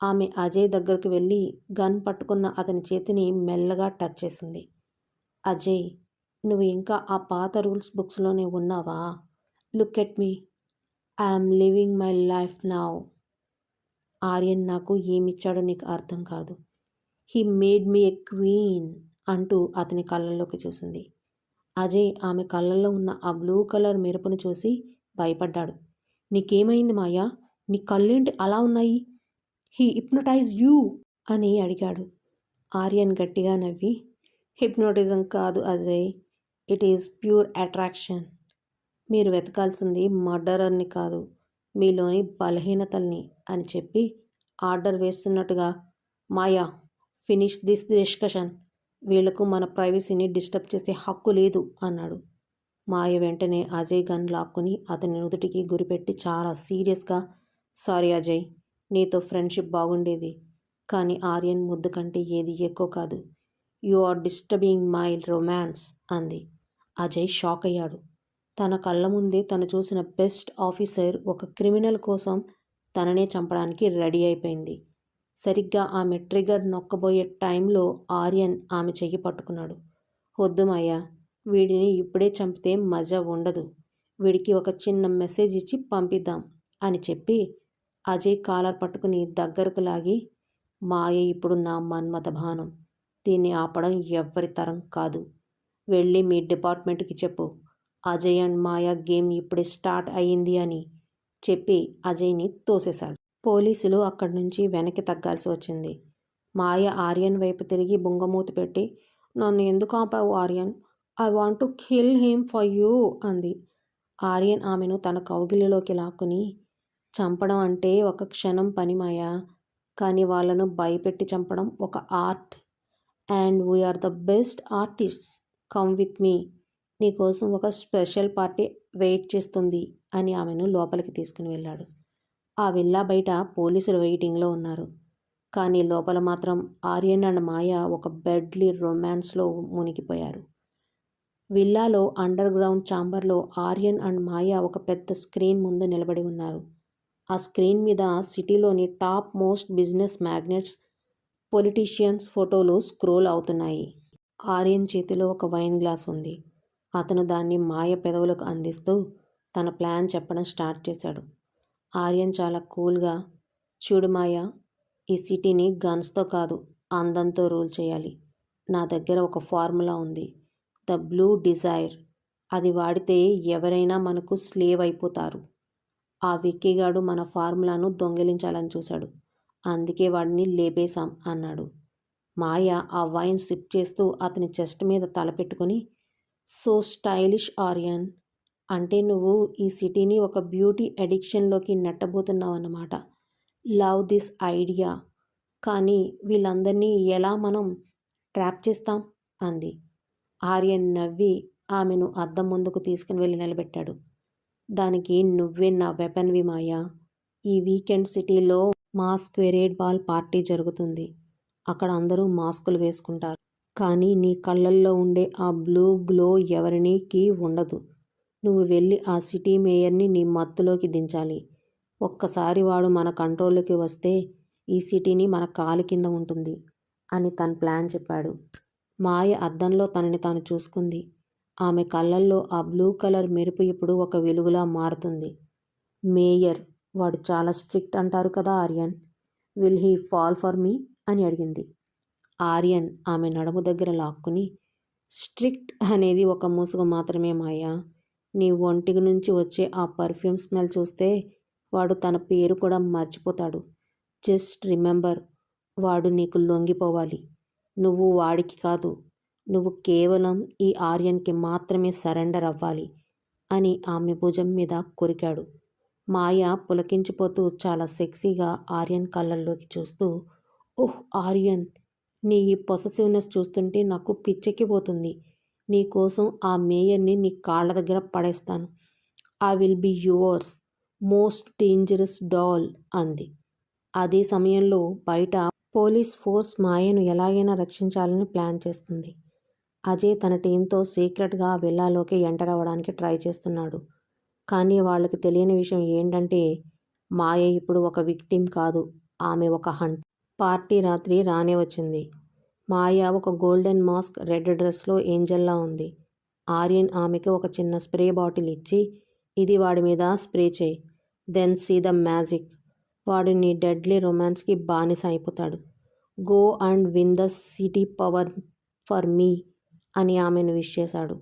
ఆమె అజయ్ దగ్గరకు వెళ్ళి గన్ పట్టుకున్న అతని చేతిని మెల్లగా టచ్ చేసింది. అజయ్, నువ్వు ఇంకా ఆ పాత రూల్స్ బుక్స్లోనే ఉన్నావా? Look at me, I'm living my life now. Aryan నాకు ఏమిచ్చాడో నీకు అర్థం కాదు. He made me a queen అంటూ అతని కళ్ళల్లోకి చూసింది. అజయ్ ఆమె కళ్ళల్లో ఉన్న ఆ బ్లూ కలర్ మెరుపును చూసి భయపడ్డాడు. నీకేమైంది మాయా? నీ కళ్ళేంటి అలా ఉన్నాయి? హీ హిప్నటైజ్ యూ అని అడిగాడు. ఆర్యన్ గట్టిగా నవ్వి, హిప్నోటిజం కాదు Ajay, it is pure attraction. మీరు వెతకాల్సింది మర్డరర్ని కాదు, మీలోని బలహీనతల్ని అని చెప్పి ఆర్డర్ వేస్తున్నట్టుగా, మాయా, ఫినిష్ దిస్ డిస్కషన్. వీళ్లకు మన ప్రైవసీని డిస్టర్బ్ చేసే హక్కు లేదు అన్నాడు. మాయ వెంటనే అజయ్ గన్ లాక్కుని అతని నుదుటికి గురిపెట్టి చాలా సీరియస్గా, సారీ అజయ్, నీతో ఫ్రెండ్షిప్ బాగుండేది, కానీ ఆర్యన్ ముద్దు కంటే ఏది ఎక్కువ కాదు. You are disturbing my romance అంది. అజయ్ షాక్ అయ్యాడు. తన కళ్ళ ముందే తను చూసిన బెస్ట్ ఆఫీసర్ ఒక క్రిమినల్ కోసం తననే చంపడానికి రెడీ అయిపోయింది. సరిగ్గా ఆమె ట్రిగర్ నొక్కబోయే టైంలో ఆర్యన్ ఆమె చెయ్యి పట్టుకున్నాడు. వద్దు మాయా, వీడిని ఇప్పుడే చంపితే మజా ఉండదు. వీడికి ఒక చిన్న మెసేజ్ ఇచ్చి పంపిద్దాం అని చెప్పి అజయ్ కాలర్ పట్టుకుని దగ్గరకు లాగి, మాయ ఇప్పుడు నా మన్మథ బాణం, దీన్ని ఆపడం ఎవ్వరి తరం కాదు. వెళ్ళి మీ డిపార్ట్మెంట్కి చెప్పు, అజయ్ అండ్ మాయా గేమ్ ఇప్పుడే స్టార్ట్ అయ్యింది అని చెప్పి అజయ్ని తోసేశాడు. పోలీసులు అక్కడి నుంచి వెనక్కి తగ్గాల్సి వచ్చింది. మాయ ఆర్యన్ వైపు తిరిగి బుంగమూతి పెట్టి, నన్ను ఎందుకు ఆపావు Aryan? I want to kill him for you అంది. ఆర్యన్ ఆమెను తన కౌగిలిలోకి లాక్కుని, చంపడం అంటే ఒక క్షణం పని మాయా, కానీ వాళ్ళను భయపెట్టి చంపడం ఒక art. And we are the best artists. Come with me, నీకోసం ఒక స్పెషల్ పార్టీ వెయిట్ చేస్తుంది అని ఆమెను లోపలికి తీసుకుని వెళ్ళాడు. ఆ విల్లా బయట పోలీసులు వెయిటింగ్లో ఉన్నారు. కానీ లోపల మాత్రం ఆర్యన్ అండ్ మాయ ఒక బెడ్లీ రొమాన్స్లో మునిగిపోయారు. విల్లాలో అండర్ గ్రౌండ్ ఛాంబర్లో ఆర్యన్ అండ్ మాయ ఒక పెద్ద స్క్రీన్ ముందు నిలబడి ఉన్నారు. ఆ స్క్రీన్ మీద సిటీలోని top most business magnets, politicians ఫోటోలు స్క్రోల్ అవుతున్నాయి. ఆర్యన్ చేతిలో ఒక వైన్ గ్లాస్ ఉంది. అతను దాన్ని మాయ పెదవులకు అందిస్తూ తన ప్లాన్ చెప్పడం స్టార్ట్ చేశాడు. ఆర్యన్ చాలా కూల్గా, చూడు మాయా, ఈ సిటీని గన్స్తో కాదు అందంతో రూల్ చేయాలి. నా దగ్గర ఒక ఫార్ములా ఉంది, ద బ్లూ డిజైర్. అది వాడితే ఎవరైనా మనకు స్లేవ్ అయిపోతారు. ఆ విక్కీగాడు మన ఫార్ములాను దొంగిలించాలని చూశాడు, అందుకే వాడిని లేపేశాం అన్నాడు. మాయ ఆ వైన్ సిప్ చేస్తూ అతని చెస్ట్ మీద తలపెట్టుకుని, సో స్టైలిష్ ఆర్యన్, అంటే నువ్వు ఈ సిటీని ఒక బ్యూటీ అడిక్షన్లోకి నెట్టబోతున్నావన్నమాట. Love this idea. కానీ వీళ్ళందరినీ ఎలా మనం ట్రాప్ చేస్తాం అంది. ఆర్యన్ నవ్వి ఆమెను అద్దం ముందుకు తీసుకుని వెళ్ళి నిలబెట్టాడు. దానికి నువ్వే నా వెపన్వి మాయా. ఈ వీకెండ్ సిటీలో మాస్క్వెరేడ్ బాల్ పార్టీ జరుగుతుంది. అక్కడ అందరూ మాస్కులు వేసుకుంటారు, కానీ నీ కళ్ళల్లో ఉండే ఆ బ్లూ గ్లో ఎవరికీ ఉండదు. నువ్వు వెళ్ళి ఆ సిటీ మేయర్ని నీ మత్తులోకి దించాలి. ఒక్కసారి వాడు మన కంట్రోల్లోకి వస్తే ఈ సిటీని మన కాలి కింద ఉంటుంది అని తన ప్లాన్ చెప్పాడు. మాయ అద్దంలో తనని తాను చూసుకుంది. ఆమె కళ్ళల్లో ఆ బ్లూ కలర్ మెరుపు ఇప్పుడు ఒక వెలుగులా మారుతుంది. మేయర్ వాడు చాలా స్ట్రిక్ట్ అంటారు కదా Aryan. Will he fall for me అని అడిగింది. ఆర్యన్ ఆమె నడుము దగ్గర లాక్కుని, స్ట్రిక్ట్ అనేది ఒక ముసుగు మాత్రమే మాయా. నీ ఒంటికి నుంచి వచ్చే ఆ పర్ఫ్యూమ్ స్మెల్ చూస్తే వాడు తన పేరు కూడా మర్చిపోతాడు. జస్ట్ రిమెంబర్, వాడు నీకు లొంగిపోవాలి. నువ్వు వాడికి కాదు, నువ్వు కేవలం ఈ ఆర్యన్కి మాత్రమే సరెండర్ అవ్వాలి అని ఆమె భుజం మీద కొరికాడు. మాయ పులకించిపోతూ చాలా సెక్సీగా ఆర్యన్ కళ్ళల్లోకి చూస్తూ, ఓహ్ ఆర్యన్, నీ ఈ పొసెసివ్నెస్ చూస్తుంటే నాకు పిచ్చెక్కిపోతుంది. నీకోసం ఆ మేయర్ని నీ కాళ్ళ దగ్గర పడేస్తాను. I will be yours most dangerous doll అంది. అదే సమయంలో బయట పోలీస్ ఫోర్స్ మాయను ఎలాగైనా రక్షించాలని ప్లాన్ చేస్తుంది. అజయ్ తన టీంతో సీక్రెట్గా ఆ విల్లాలోకి ఎంటర్ అవ్వడానికి ట్రై చేస్తున్నాడు. కానీ వాళ్ళకి తెలియని విషయం ఏంటంటే మాయ ఇప్పుడు ఒక విక్టిమ్ కాదు, ఆమె ఒక హంట్. పార్టీ రాత్రి రానే వచ్చింది. మాయ ఒక గోల్డెన్ మాస్క్, రెడ్ డ్రెస్లో ఏంజల్లా ఉంది. ఆర్యన్ ఆమెకి ఒక చిన్న స్ప్రే బాటిల్ ఇచ్చి, ఇది వాడి మీద స్ప్రే చేయి, దెన్ సీ ద మ్యాజిక్. వాడు నీ డెడ్లీ రొమాన్స్కి బానిస అయిపోతాడు. Go and win the city power for me అని ఆమెను విష్ చేశాడు.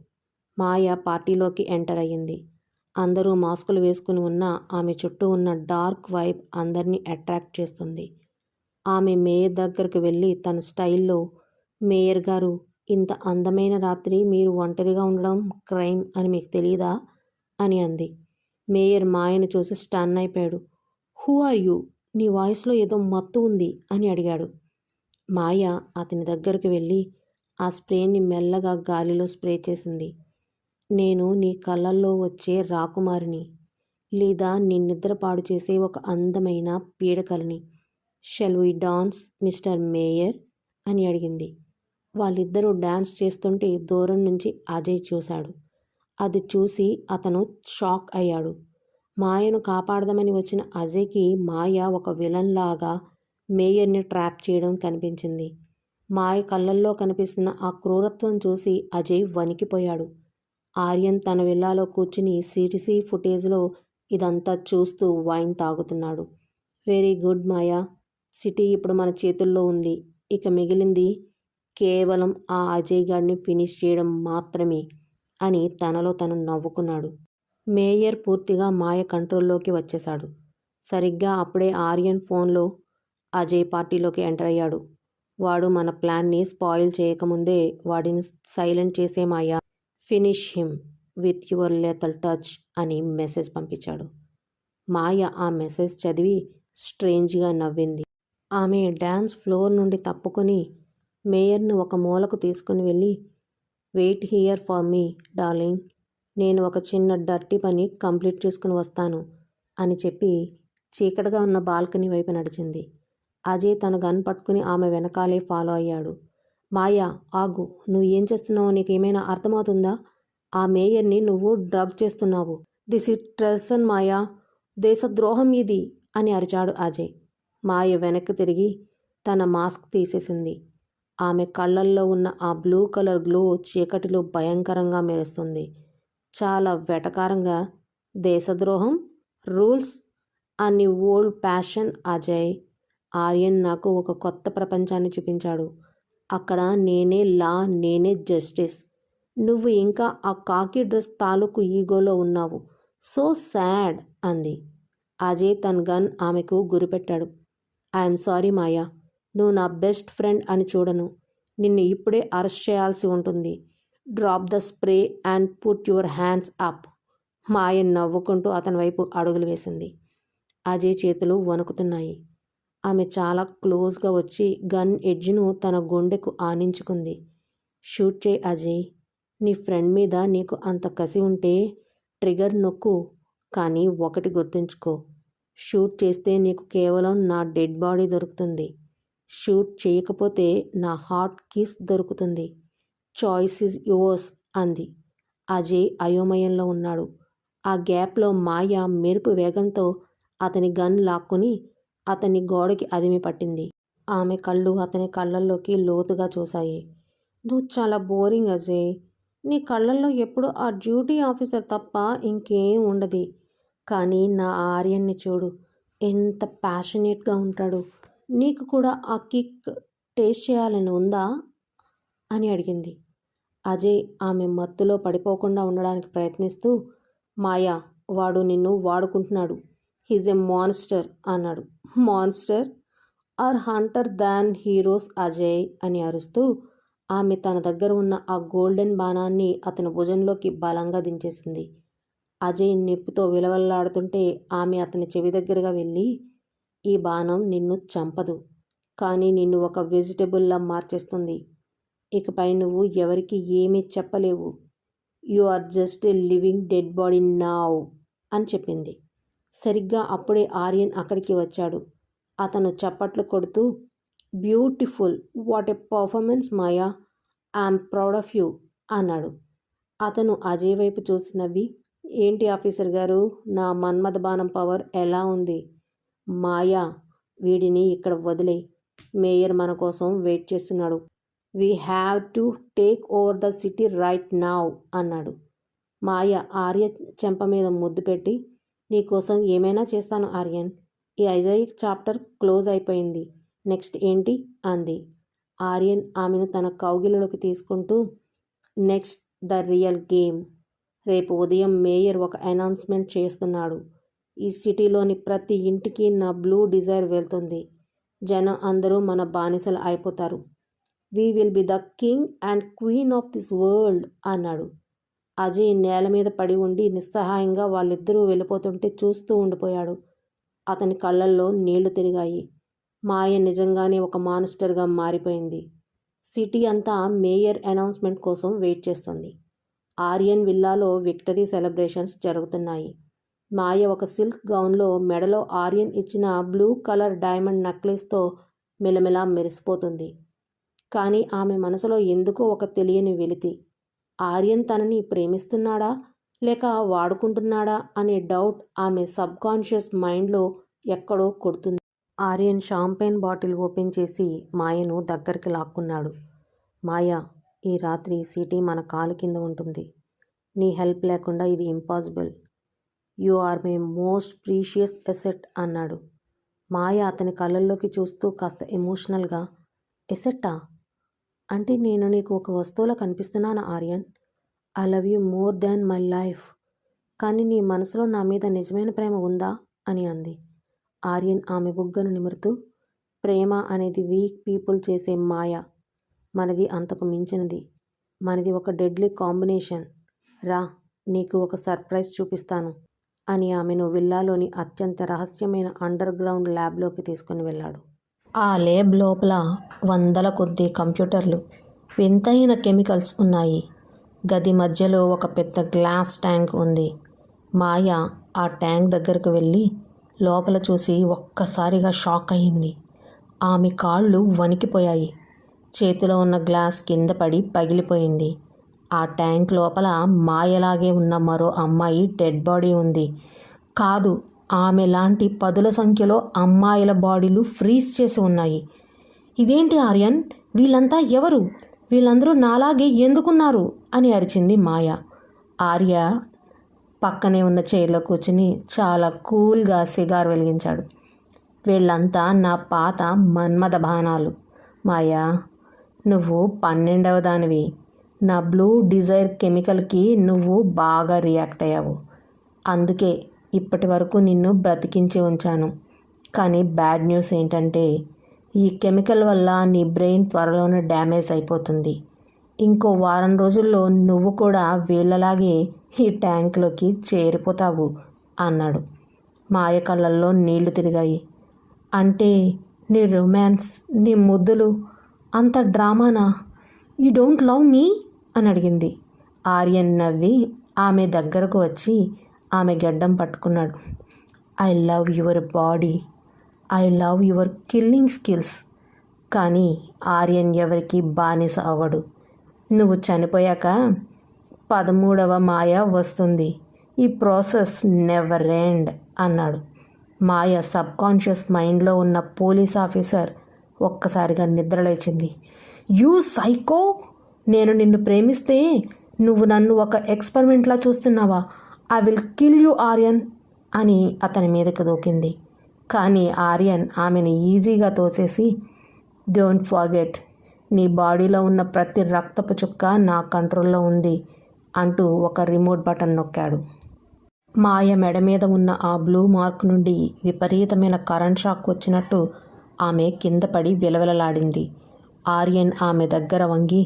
మాయ పార్టీలోకి ఎంటర్ అయ్యింది. అందరూ మాస్కులు వేసుకుని ఉన్న ఆమె చుట్టూ ఉన్న డార్క్ వైబ్ అందరినీ అట్రాక్ట్ చేస్తుంది. ఆమె మేయర్ దగ్గరకు వెళ్ళి తన స్టైల్లో, మేయర్ గారు, ఇంత అందమైన రాత్రి మీరు ఒంటరిగా ఉండడం క్రైమ్ అని మీకు తెలీదా అని అంది. మేయర్ మాయను చూసి స్టన్ అయిపోయాడు. Who are you? నీ వాయిస్లో ఏదో మత్తు ఉంది అని అడిగాడు. మాయ అతని దగ్గరకు వెళ్ళి ఆ స్ప్రేని మెల్లగా గాలిలో స్ప్రే చేసింది. నేను నీ కళ్ళల్లో వచ్చే రాకుమారిని, లేదా నీ నిద్ర పాడు చేసే ఒక అందమైన పీడకలని. Shall we dance mister mayor అని అడిగింది. వాళ్ళిద్దరూ డాన్స్ చేస్తుంటే దూరం నుంచి అజయ్ చూశాడు. అది చూసి అతను షాక్ అయ్యాడు. మాయను కాపాడదామని వచ్చిన అజయ్కి మాయ ఒక విలన్ లాగా మేయర్ని ట్రాప్ చేయడం కనిపించింది. మాయ కళ్ళల్లో కనిపిస్తున్న ఆ క్రూరత్వం చూసి అజయ్ వణికిపోయాడు. ఆర్యన్ తన విల్లాలో కూర్చుని సిటీసీ ఫుటేజ్లో ఇదంతా చూస్తూ వైన్ తాగుతున్నాడు. వెరీ గుడ్ మాయా, సిటీ ఇప్పుడు మన చేతుల్లో ఉంది. ఇక మిగిలింది కేవలం ఆ అజయ్ గాడిని ఫినిష్ చేయడం మాత్రమే అని తనలో తను నవ్వుకున్నాడు. మేయర్ పూర్తిగా మాయ కంట్రోల్లోకి వచ్చేశాడు. సరిగ్గా అప్పుడే ఆర్యన్ ఫోన్లో అజయ్ పార్టీలోకి ఎంటర్ అయ్యాడు. వాడు మన ప్లాన్ని స్పాయిల్ చేయకముందే వాడిని సైలెంట్ చేసే Maya, finish him with your lethal touch అని మెసేజ్ పంపించాడు. మాయ ఆ మెసేజ్ చదివి స్ట్రేంజ్గా నవ్వింది. ఆమె డ్యాన్స్ ఫ్లోర్ నుండి తప్పుకొని మేయర్ను ఒక మూలకు తీసుకుని వెళ్ళి, wait here for me darling, నేను ఒక చిన్న డర్టీ పని కంప్లీట్ చేసుకుని వస్తాను అని చెప్పి చీకటిగా ఉన్న బాల్కనీ వైపు నడిచింది. అజయ్ తన గన్ పట్టుకుని ఆమె వెనకాలే ఫాలో అయ్యాడు. మాయా, ఆగు, నువ్వు ఏం చేస్తున్నావో నీకేమైనా అర్థమవుతుందా? ఆ మేయర్ని నువ్వు డ్రగ్ చేస్తున్నావు. దిస్ ఇస్ ట్రెసన్ మాయా, దేశద్రోహం ఇది అని అరిచాడు అజయ్. మాయ వెనక్కి తిరిగి తన మాస్క్ తీసేసింది. ఆమె కళ్ళల్లో ఉన్న ఆ బ్లూ కలర్ గ్లో చీకటిలో భయంకరంగా మెరుస్తుంది. చాలా వెటకారంగా, దేశద్రోహం, రూల్స్ అని ఓల్డ్ ప్యాషన్ అజయ్. ఆర్యన్ నాకు ఒక కొత్త ప్రపంచాన్ని చూపించాడు. అక్కడ నేనే లా, నేనే జస్టిస్. నువ్వు ఇంకా ఆ కాకి డ్రెస్ తాలూకు ఈగోలో ఉన్నావు. సో సాడ్ అంది. అజయ్ తన గన్ ఆమెకు గురిపెట్టాడు. ఐఎమ్ సారీ మాయా, నువ్వు నా బెస్ట్ ఫ్రెండ్ అని చూడను. నిన్ను ఇప్పుడే అరెస్ట్ చేయాల్సి ఉంటుంది. Drop the spray and put your hands up. Maya నవ్వుకుంటూ అతని వైపు అడుగులు వేసింది. అజయ్ చేతులు వణుకుతున్నాయి. ఆమె చాలా క్లోజ్గా వచ్చి గన్ ఎడ్జ్ను తన గుండెకు ఆనించుకుంది. షూట్ చేయి అజయ్, నీ ఫ్రెండ్ మీద నీకు అంత కసి ఉంటే ట్రిగర్ నొక్కు. కానీ ఒకటి గుర్తుంచుకో, షూట్ చేస్తే నీకు కేవలం నా డెడ్ బాడీ దొరుకుతుంది. షూట్ చేయకపోతే నా హార్ట్ కిస్ దొరుకుతుంది. చాయిస్ ఈజ్ యువర్స్ అంది. అజయ్ అయోమయంలో ఉన్నాడు. ఆ గ్యాప్లో మాయ మెరుపు వేగంతో అతని గన్ లాక్కుని అతన్ని గోడకి అదిమి పట్టింది. ఆమె కళ్ళు అతని కళ్ళల్లోకి లోతుగా చూశాయి. నువ్వు చాలా బోరింగ్ అజయ్. నీ కళ్ళల్లో ఎప్పుడు ఆ డ్యూటీ ఆఫీసర్ తప్ప ఇంకేం ఉండదు. కానీ నా ఆర్యన్ని చూడు, ఎంత ప్యాషనేట్గా ఉంటాడు. నీకు కూడా ఆ కిక్ టేస్ట్ చేయాలని ఉందా అని అడిగింది. అజయ్ ఆమె మత్తులో పడిపోకుండా ఉండడానికి ప్రయత్నిస్తూ, మాయా, వాడు నిన్ను వాడుకుంటున్నాడు. హీజ్ ఎ మాన్స్టర్ అన్నాడు. Monster are hunter than heroes Ajay అని అరుస్తూ ఆమె తన దగ్గర ఉన్న ఆ గోల్డెన్ బాణాన్ని అతని భుజంలోకి బలంగా దించేసింది. అజయ్ నిప్పుతో విలవల్లాడుతుంటే ఆమె అతని చెవి దగ్గరగా వెళ్ళి, ఈ బాణం నిన్ను చంపదు, కానీ నిన్ను ఒక వెజిటబుల్లా మార్చేస్తుంది. ఇకపై నువ్వు ఎవరికి ఏమీ చెప్పలేవు. You are just a living dead body now అని చెప్పింది. సరిగ్గా అప్పుడే ఆర్యన్ అక్కడికి వచ్చాడు. అతను చప్పట్లు కొడుతూ, beautiful, what a performance Maya, I'm proud of you అన్నాడు. అతను అజయ్ వైపు చూసి నవ్వి, ఏంటి ఆఫీసర్ గారు, నా మన్మథ బాణం పవర్ ఎలా ఉంది? మాయా, వీడిని ఇక్కడ వదిలేయ్, మేయర్ మన కోసం వెయిట్ చేస్తున్నాడు. We have to take over the city right now అన్నాడు. మాయ ఆర్య చెంప మీద ముద్దు పెట్టి, నీకోసం ఏమైనా చేస్తాను ఆర్యన్, ఈ అజయ్ చాప్టర్ క్లోజ్ అయిపోయింది, నెక్స్ట్ ఏంటి అంది. ఆర్యన్ ఆమెను తన కౌగిలిలోకి తీసుకుంటూ, నెక్స్ట్ ద రియల్ గేమ్. రేపు ఉదయం మేయర్ ఒక అనౌన్స్మెంట్ చేస్తున్నాడు. ఈ సిటీలోని ప్రతి ఇంటికి నా బ్లూ డిజైర్ వెళ్తుంది. జనం అందరూ మన బానిసలు అయిపోతారు. We will be the king and queen of this world అన్నాడు. అజయ్ నేల మీద పడి ఉండి నిస్సహాయంగా వాళ్ళిద్దరూ వెళ్ళిపోతుంటే చూస్తూ ఉండిపోయాడు. అతని కళ్ళల్లో నీళ్లు తిరిగాయి. మాయ నిజంగానే ఒక మాన్స్టర్గా మారిపోయింది. సిటీ అంతా మేయర్ అనౌన్స్మెంట్ కోసం వెయిట్ చేస్తుంది. ఆర్యన్ విల్లాలో విక్టరీ సెలబ్రేషన్స్ జరుగుతున్నాయి. మాయ ఒక సిల్క్ గౌన్లో మెడలో ఆర్యన్ ఇచ్చిన బ్లూ కలర్ డైమండ్ నెక్లెస్తో మెలమెలా మెరిసిపోతుంది. కానీ ఆమె మనసులో ఎందుకో ఒక తెలియని వెలితి. ఆర్యన్ తనని ప్రేమిస్తున్నాడా లేక వాడుకుంటున్నాడా అనే డౌట్ ఆమె సబ్కాన్షియస్ మైండ్లో ఎక్కడో కొడుతుంది. ఆర్యన్ షాంపెయిన్ బాటిల్ ఓపెన్ చేసి మాయను దగ్గరికి లాక్కున్నాడు. మాయా, ఈ రాత్రి సిటీ మన కాలు కింద ఉంటుంది. నీ హెల్ప్ లేకుండా ఇది impossible. You are my most precious asset అన్నాడు. మాయ అతని కళ్ళల్లోకి చూస్తూ కాస్త ఎమోషనల్గా, ఎసెట్టా? అంటే నేను నీకు ఒక వస్తువులా కనిపిస్తున్నానా Aryan? I love you more than my life. కానీ నీ మనసులో నా మీద నిజమైన ప్రేమ ఉందా అని అంది. ఆర్యన్ ఆమె బుగ్గను నిమురుతూ, ప్రేమ అనేది వీక్ పీపుల్ చేసే మాయ. మనది అంతకు మించినది. మనది ఒక డెడ్లీ కాంబినేషన్. రా, నీకు ఒక సర్ప్రైజ్ చూపిస్తాను అని ఆమెను విల్లాలోని అత్యంత రహస్యమైన అండర్ గ్రౌండ్ ల్యాబ్లోకి తీసుకుని వెళ్ళాడు. ఆ ల్యాబ్ లోపల వందల కొద్దీ కంప్యూటర్లు, వింతైన కెమికల్స్ ఉన్నాయి. గది మధ్యలో ఒక పెద్ద గ్లాస్ ట్యాంక్ ఉంది. మాయ ఆ ట్యాంక్ దగ్గరకు వెళ్ళి లోపల చూసి ఒక్కసారిగా షాక్ అయ్యింది. ఆమె కాళ్ళు వణికిపోయాయి. చేతిలో ఉన్న గ్లాస్ కింద పడి పగిలిపోయింది. ఆ ట్యాంక్ లోపల మాయలాగే ఉన్న మరో అమ్మాయి డెడ్ బాడీ ఉంది. కాదు, ఆమె లాంటి పదుల సంఖ్యలో అమ్మాయిల బాడీలు ఫ్రీజ్ చేసి ఉన్నాయి. ఇదేంటి ఆర్యన్, వీళ్ళంతా ఎవరు? వీళ్ళందరూ నాలాగే ఎందుకున్నారు అని అరిచింది మాయ. ఆర్య పక్కనే ఉన్న చైర్లో కూర్చుని చాలా కూల్గా సిగార్ వెలిగించాడు. వీళ్ళంతా నా పాత మన్మథ బాణాలు. మాయా, నువ్వు 12వ దానివి. నా బ్లూ డిజైర్ కెమికల్కి నువ్వు బాగా రియాక్ట్ అయ్యావు. అందుకే ఇప్పటి వరకు నిన్ను బ్రతికించి ఉంచాను. కానీ బ్యాడ్ న్యూస్ ఏంటంటే ఈ కెమికల్ వల్ల నీ బ్రెయిన్ త్వరలోనే డ్యామేజ్ అయిపోతుంది. ఇంకో వారం రోజుల్లో నువ్వు కూడా వీళ్ళలాగే ఈ ట్యాంక్లోకి చేరిపోతావు అన్నాడు. మాయ కళ్ళల్లో నీళ్లు తిరిగాయి. అంటే నీ రొమాన్స్, నీ ముద్దులు అంత డ్రామానా? యూ డోంట్ లవ్ మీ అని అడిగింది. ఆర్యన్ నవ్వి ఆమె దగ్గరకు వచ్చి ఆమె గడ్డం పట్టుకున్నాడు. I love your body, I love your killing skills. కానీ ఆర్యన్ ఎవరికి బానిస అవ్వడు. నువ్వు చనిపోయాక 13వ మాయ వస్తుంది. ఈ ప్రాసెస్ నెవర్ ఎండ్ అన్నాడు. మాయ సబ్కాన్షియస్ మైండ్లో ఉన్న పోలీస్ ఆఫీసర్ ఒక్కసారిగా నిద్రలేచింది. యూ సైకో, నేను నిన్ను ప్రేమిస్తే నువ్వు నన్ను ఒక ఎక్స్పెరిమెంట్లా చూస్తున్నావా? I will kill you Aryan అని అతని మీదకు దూకింది. కానీ ఆర్యన్ ఆమెను ఈజీగా తోసేసి, డోంట్ ఫర్గెట్, నీ బాడీలో ఉన్న ప్రతి రక్తపు చుక్క నా కంట్రోల్లో ఉంది అంటూ ఒక రిమోట్ బటన్ నొక్కాడు. మాయ మెడ మీద ఉన్న ఆ బ్లూ మార్క్ నుండి విపరీతమైన కరెంట్ షాక్ వచ్చినట్టు ఆమె కింద పడి విలవిలలాడింది. ఆర్యన్ ఆమె దగ్గర వంగి,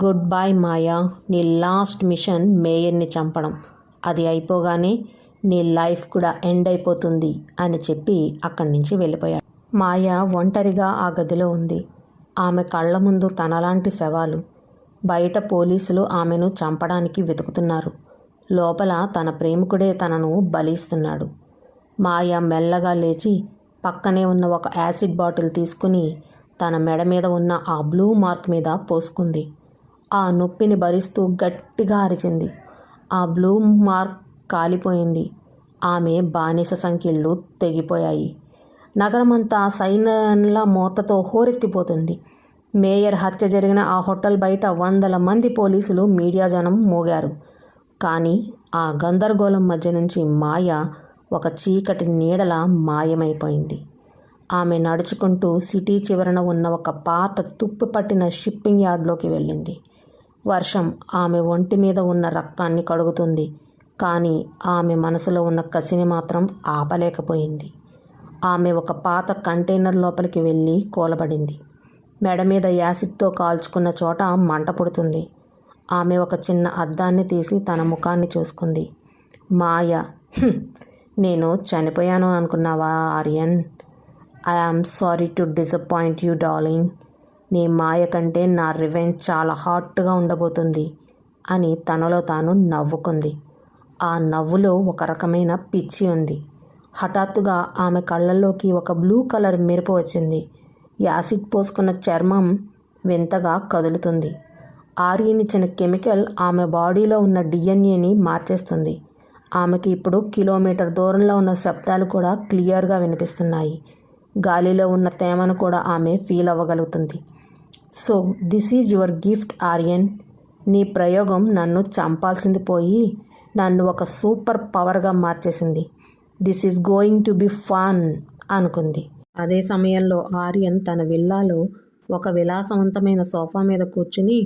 గుడ్ బై మాయా, నీ లాస్ట్ మిషన్ మేయర్ని చంపడం. అది అయిపోగానే నీ లైఫ్ కూడా ఎండ్ అయిపోతుంది అని చెప్పి అక్కడి నుంచి వెళ్ళిపోయాడు. మాయ ఒంటరిగా ఆ గదిలో ఉంది. ఆమె కళ్ళ ముందు తనలాంటి శవాలు. బయట పోలీసులు ఆమెను చంపడానికి వెతుకుతున్నారు. లోపల తన ప్రేమికుడే తనను బలిస్తున్నాడు. మాయ మెల్లగా లేచి పక్కనే ఉన్న ఒక యాసిడ్ బాటిల్ తీసుకుని తన మెడ మీద ఉన్న ఆ బ్లూ మార్క్ మీద పోసుకుంది. ఆ నొప్పిని భరిస్తూ గట్టిగా అరిచింది. ఆ బ్లూ మార్క్ కాలిపోయింది. ఆమె బానిస సంకెళ్ళు తెగిపోయాయి. నగరమంతా సైరన్ల మోతతో హోరెత్తిపోతుంది. మేయర్ హత్య జరిగిన ఆ హోటల్ బయట 100 మంది పోలీసులు, మీడియా జనం మోగారు. కానీ ఆ గందరగోళం మధ్య నుంచి మాయ ఒక చీకటి నీడలా మాయమైపోయింది. ఆమె నడుచుకుంటూ సిటీ చివరన ఉన్న ఒక పాత తుప్పు పట్టిన షిప్పింగ్ యార్డ్లోకి వెళ్ళింది. వర్షం ఆమె ఒంటి మీద ఉన్న రక్తాన్ని కడుగుతుంది. కానీ ఆమె మనసులో ఉన్న కసిని మాత్రం ఆపలేకపోయింది. ఆమె ఒక పాత కంటైనర్ లోపలికి వెళ్ళి కూలబడింది. మెడ మీద యాసిడ్తో కాల్చుకున్న చోట మంట పుడుతుంది. ఆమె ఒక చిన్న అద్దాన్ని తీసి తన ముఖాన్ని చూసుకుంది. మాయ, నేను చనిపోయాను అనుకున్నావా Aryan? I am sorry to disappoint you darling. నీ మాయ కంటే నా రివెంజ్ చాలా హాట్గా ఉండబోతుంది అని తనలో తాను నవ్వుకుంది. ఆ నవ్వులో ఒక రకమైన పిచ్చి ఉంది. హఠాత్తుగా ఆమె కళ్ళల్లోకి ఒక బ్లూ కలర్ మెరుపు వచ్చింది. యాసిడ్ పోసుకున్న చర్మం వింతగా కదులుతుంది. ఆర్యన్ ఇచ్చిన కెమికల్ ఆమె బాడీలో ఉన్న డిఎన్ఏని మార్చేస్తుంది. ఆమెకి ఇప్పుడు కిలోమీటర్ దూరంలో ఉన్న శబ్దాలు కూడా క్లియర్గా వినిపిస్తున్నాయి. గాలిలో ఉన్న తేమను కూడా ఆమె ఫీల్ అవ్వగలుగుతుంది. So this is your gift Aryan. నీ ప్రయోగం నన్ను చంపాల్సింది పోయి నన్ను ఒక సూపర్ పవర్గా మార్చేసింది. This is going to be fun అనుకుంది. అదే సమయంలో ఆర్యన్ తన విల్లాలో ఒక విలాసవంతమైన సోఫా మీద కూర్చుని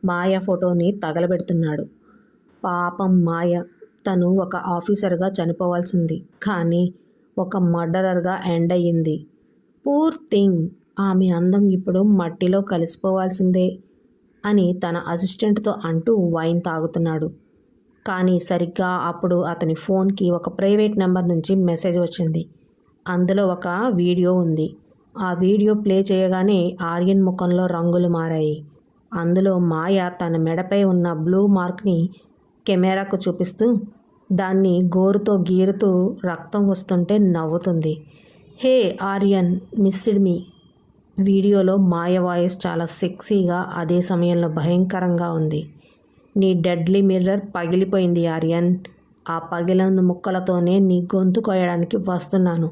మాయ ఫోటోని తగలబెడుతున్నాడు. పాపం మాయ, తను ఒక ఆఫీసర్గా చనిపోవాల్సింది, కానీ ఒక మర్డరర్గా ఎండ్ అయ్యింది. పూర్ థింగ్, ఆమె అందం ఇప్పుడు మట్టిలో కలిసిపోవాల్సిందే అని తన అసిస్టెంట్తో అంటూ వైన్ తాగుతున్నాడు. కానీ సరిగ్గా అప్పుడు అతని ఫోన్కి ఒక ప్రైవేట్ నెంబర్ నుంచి మెసేజ్ వచ్చింది. అందులో ఒక వీడియో ఉంది. ఆ వీడియో ప్లే చేయగానే ఆర్యన్ ముఖంలో రంగులు మారాయి. అందులో మాయ తన మెడపై ఉన్న బ్లూ మార్క్ని కెమెరాకు చూపిస్తూ దాన్ని గోరుతో గీరుతూ రక్తం వస్తుంటే నవ్వుతుంది. హే ఆర్యన్, మిస్డ్ మీ. వీడియోలో మాయ వాయిస్ చాలా సెక్సీగా, అదే సమయంలో భయంకరంగా ఉంది. నీ డెడ్లీ మిర్రర్ పగిలిపోయింది ఆర్యన్. ఆ పగిలిన ముక్కలతోనే నీ గొంతు కోయడానికి వస్తున్నాను.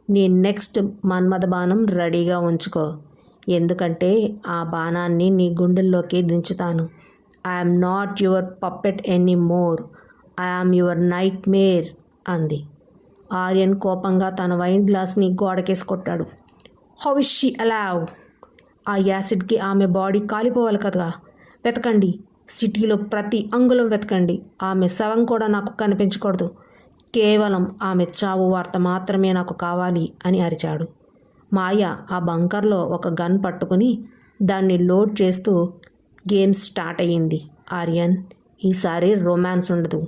నీ నెక్స్ట్ మన్మథ బాణం రెడీగా ఉంచుకో, ఎందుకంటే ఆ బాణాన్ని నీ గుండెల్లోకి దించుతాను. I'm not your puppet any more, I'm your nightmare అంది. ఆర్యన్ కోపంగా తన వైన్ గ్లాస్ని గోడకేసి కొట్టాడు. How is she alive? ఆ యాసిడ్కి ఆమె బాడీ కాలిపోవాలి కదా. వెతకండి, సిటీలో ప్రతి అంగుళం వెతకండి. ఆమె శవం కూడా నాకు కనిపించకూడదు. కేవలం ఆమె చావు వార్త మాత్రమే నాకు కావాలి అని అరిచాడు. మాయ ఆ బంకర్లో ఒక గన్ పట్టుకుని దాన్ని లోడ్ చేస్తూ గేమ్ స్టార్ట్ అయ్యింది. ఆర్యన్, ఈసారి రొమాన్స్ ఉండదు,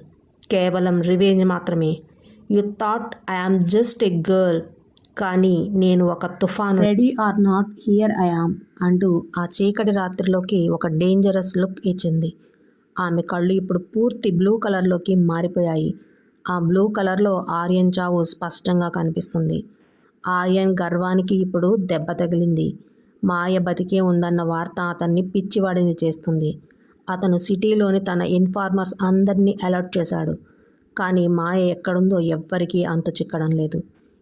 కేవలం రివెంజ్ మాత్రమే. You thought I am just a girl, కానీ నేను ఒక తుఫాను. Ready or not, here I am అంటూ ఆ చీకటి రాత్రిలోకి ఒక డేంజరస్ లుక్ ఇచ్చింది. ఆమె కళ్ళు ఇప్పుడు పూర్తి బ్లూ కలర్లోకి మారిపోయాయి. ఆ బ్లూ కలర్లో ఆర్యన్ చావు స్పష్టంగా కనిపిస్తుంది. ఆర్యన్ గర్వానికి ఇప్పుడు దెబ్బ తగిలింది. మాయ బతికే ఉందన్న వార్త అతన్ని పిచ్చివాడిని చేస్తుంది. అతను సిటీలోని తన ఇన్ఫార్మర్స్ అందరినీ అలర్ట్ చేశాడు. కానీ మాయ ఎక్కడుందో ఎవ్వరికీ అంతు చిక్కడం లేదు.